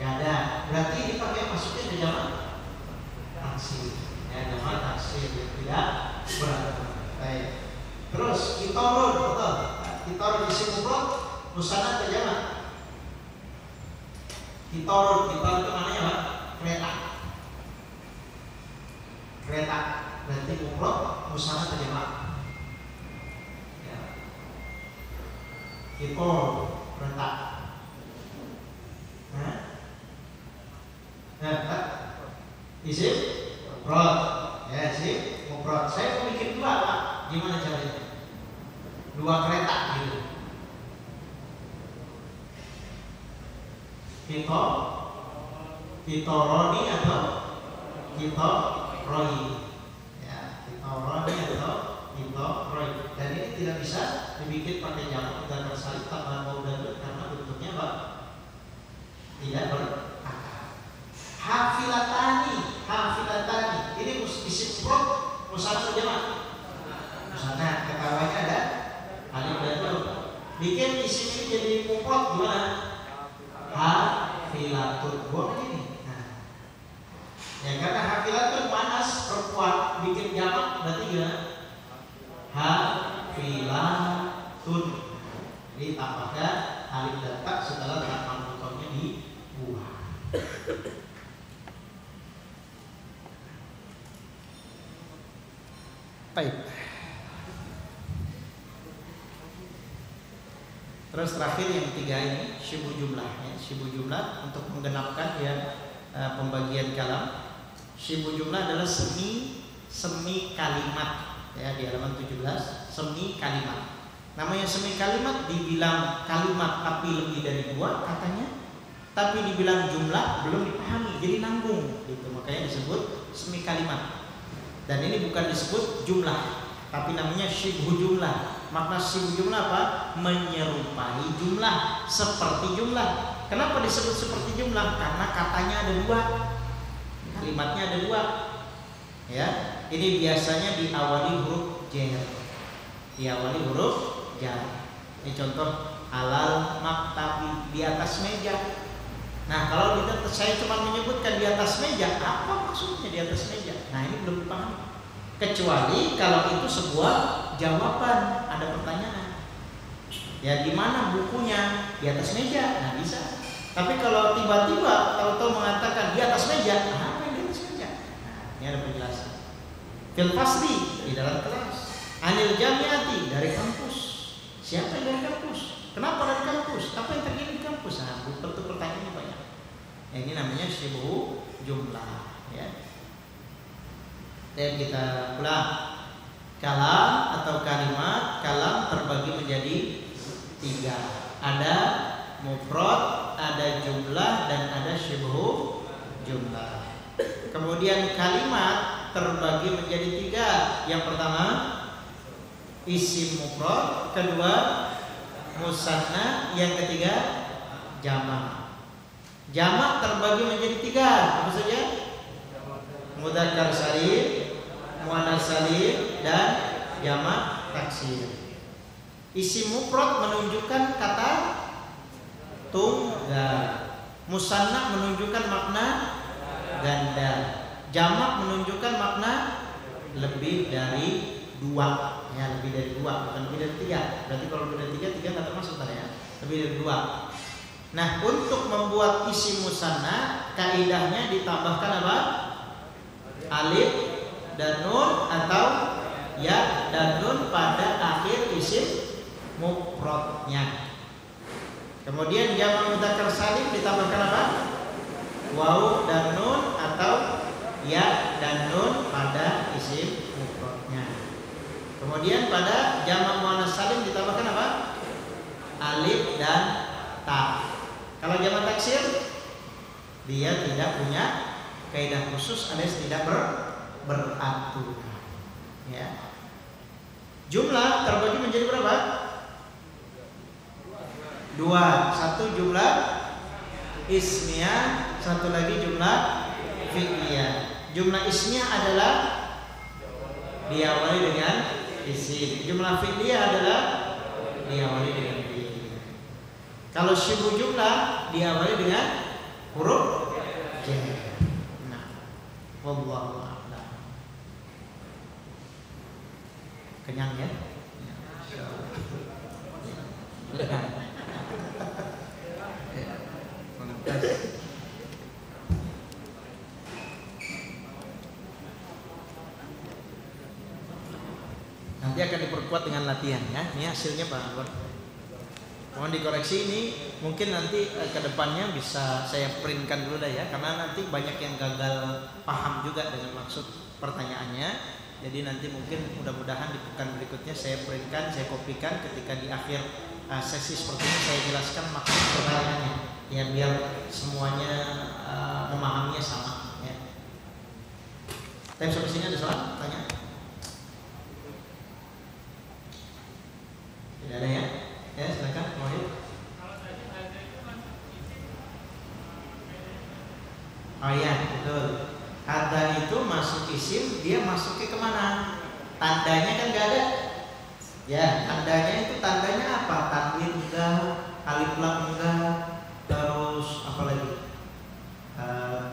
Enggak ada. Berarti ini pakai masuknya ke jamak taksir. Ya, jamak taksir tidak berat. Baik. Terus kitorun, betul. Kitorun isim mufrad, musanna atau jamak? Kitorun itu maknanya apa? Kereta. Berarti mufrad, musanna atau jamak? Ya. Kitor, kereta. Isim mufrad. Ya, isim mufrad. Saya mau bikin dua, Pak. Gimana caranya? Dua kereta gitu. Kitoroni atau kitoroi. Ya, kitoroni atau kitoroi. Dan ini tidak bisa dibikin pakai jamak mudzakkar salim tambah waw dan nun karena bentuknya apa? Tidak berakar. Hafilatani. Ini isim mufrad, musanna atau jamak? Musanna. Ketawanya ada alif dan nun. Bikin isim ini jadi mufrad gimana? Hafilatun. Buang ini. Nah, ya karena hafilatun panas perempuan, bikin jamak berarti gimana? Hafilatun. Jadi tambahkan alif dan ta setelah kata mutoknya dibuang. Baik. Terus terakhir yang ketiga ini syibu jumlah ya. Syibu jumlah untuk menggenapkan ya pembagian kalam. Syibu jumlah adalah semi kalimat ya, di halaman 17 semi kalimat. Namanya semi kalimat dibilang kalimat tapi lebih dari dua katanya tapi dibilang jumlah belum dipahami, jadi nanggung gitu. Makanya disebut semi kalimat. Dan ini bukan disebut jumlah, tapi namanya syibhu jumlah. Makna syibhu jumlah apa? Menyerupai jumlah, seperti jumlah. Kenapa disebut seperti jumlah? Karena katanya ada dua, kalimatnya ada dua. Ya, ini biasanya diawali huruf jar. Diawali huruf jar. Ini contoh halal maktabi, di atas meja. Nah, kalau saya cuma menyebutkan di atas meja, apa maksudnya di atas meja? Nah, ini belum dipahami. Kecuali kalau itu sebuah jawaban, ada pertanyaan. Ya, di mana bukunya? Di atas meja. Nah, bisa. Tapi kalau tiba-tiba tahu-tahu mengatakan di atas meja, apa yang di atas meja? Nah, ini ada penjelasan. Fil fasli, di dalam kelas. Anil jamiati, dari kampus. Siapa yang dari kampus? Kenapa dari kampus? Apa yang terjadi di kampus? Nah, tentu pertanyaannya banyak. Ya, ini namanya syibhu jumlah. Ya. Dan kita ulang. Kalam atau kalimat, kalam terbagi menjadi 3. Ada mufrad, ada jumlah, dan ada syibhu jumlah. Kemudian kalimat terbagi menjadi 3. Yang pertama isim mufrad, kedua musanna, yang ketiga jamak. Jamak terbagi menjadi 3. Apa saja? Mudzakkar salim, muannats salim, dan jamak taksir. Isim mufrad menunjukkan kata tunggal. Musanna menunjukkan makna ganda. Jamak menunjukkan makna lebih dari 2. Ya, lebih dari 2, bukan lebih dari 3. Berarti kalau lebih dari 3 nggak termasuk tadi ya. Lebih dari 2. Nah, untuk membuat isim musanna, kaidahnya ditambahkan apa? Alif dan nun atau ya dan nun pada akhir isim mufradnya. Kemudian jamak mudzakkar salim ditambahkan apa? Waw dan nun atau ya dan nun pada isim mufradnya. Kemudian pada jamak muannats salim ditambahkan apa? Alif dan ta. Kalau jamak taksir, dia tidak punya kaidah khusus alias tidak beraturan. Ya. Jumlah terbagi menjadi berapa? 2. Satu jumlah ismiyah, satu lagi jumlah fi'liyah. Jumlah ismiyah adalah diawali dengan isim. Jumlah fi'liyah adalah diawali dengan fi'il. Kalau syibhu jumlah diawali dengan huruf jar. Nah, wallahu a'lam. Kenyang ya? Nanti akan diperkuat dengan latihan ya. Ini hasilnya Pak Anwar. Mohon dikoreksi, ini mungkin nanti ke depannya bisa saya printkan dulu dah ya, karena nanti banyak yang gagal paham juga dengan maksud pertanyaannya. Jadi nanti mungkin mudah-mudahan di pekan berikutnya saya printkan, saya kopikan, ketika di akhir sesi seperti ini saya jelaskan maksud pertanyaannya ya, biar semuanya memahaminya sama ya. Tapi sampai sini ada soal tanya? Tidak ada ya? Ya, silakan, Mohit. Oh iya, betul. Ada itu masuk isim, dia masuknya kemana? Tandanya kan nggak ada. Ya, tandanya itu tandanya apa? Tanwin enggak, alif lam enggak, terus apa lagi?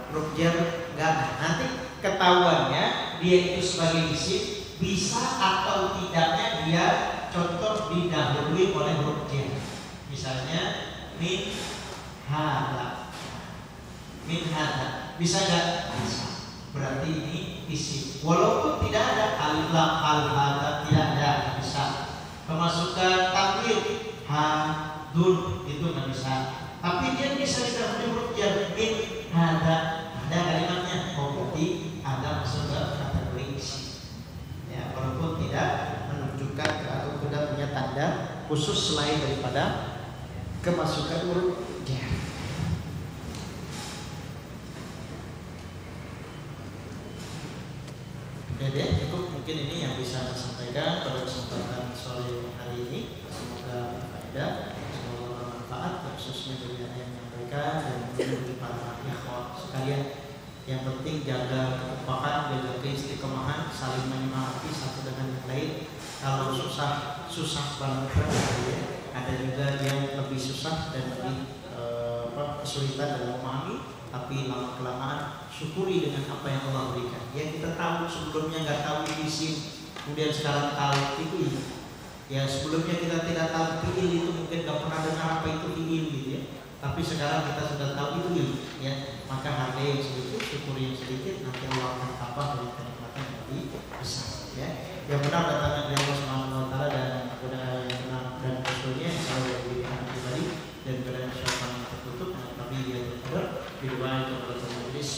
Huruf jar enggak. Nanti ketahuannya dia itu sebagai isim, bisa atau tidaknya dia contoh didahului oleh huruf jar. Misalnya min hada. Min hada. Bisa enggak? Bisa. Berarti ini isim. Walaupun tidak ada alif lam al hada, tidak ada, bisa. Pemasukan tanwin hadun itu enggak bisa. Tapi dia bisa didahului huruf jar. Min hada. Ada kalimatnya. Oh, berarti ada masuk ke kategori isim. Ya, walaupun tidak menunjukkan atau tidak punya tanda khusus selain daripada kemasukan huruf jar. Jadi cukup mungkin ini yang bisa saya sampaikan pada kesempatan sore hari ini. Semoga berfaedah, semoga bermanfaat, khususnya bagi yang menyampaikan dan bagi para ikhwah sekalian. Yang penting jaga kekompakan, jaga keistiqomahan, saling menyemangati satu dengan yang lain. Kalau susah banget ya. Ada juga yang lebih susah dan lebih kesulitan dalam memahami, tapi lama kelamaan syukuri dengan apa yang Allah berikan. Yang kita tahu sebelumnya nggak tahu isim, kemudian sekarang tahu itu ini. Ya sebelumnya kita tidak tahu fiil itu, mungkin nggak pernah dengar apa itu fiil gitu ya. Tapi sekarang kita sudah tahu itu ilmu, ya. Maka hargai yang sedikit, syukuri yang sedikit, nanti Allah akan tambah dari kenikmatan yang lebih besar. Ya. Yang benar datangnya dari Allah Subhanahu Wa Taala dan kepada yang benar dan Rasulnya yang selalu diberikan pribadi dan kepada syaitan yang tertutup, tapi dia terhadap di luar kepada majelis.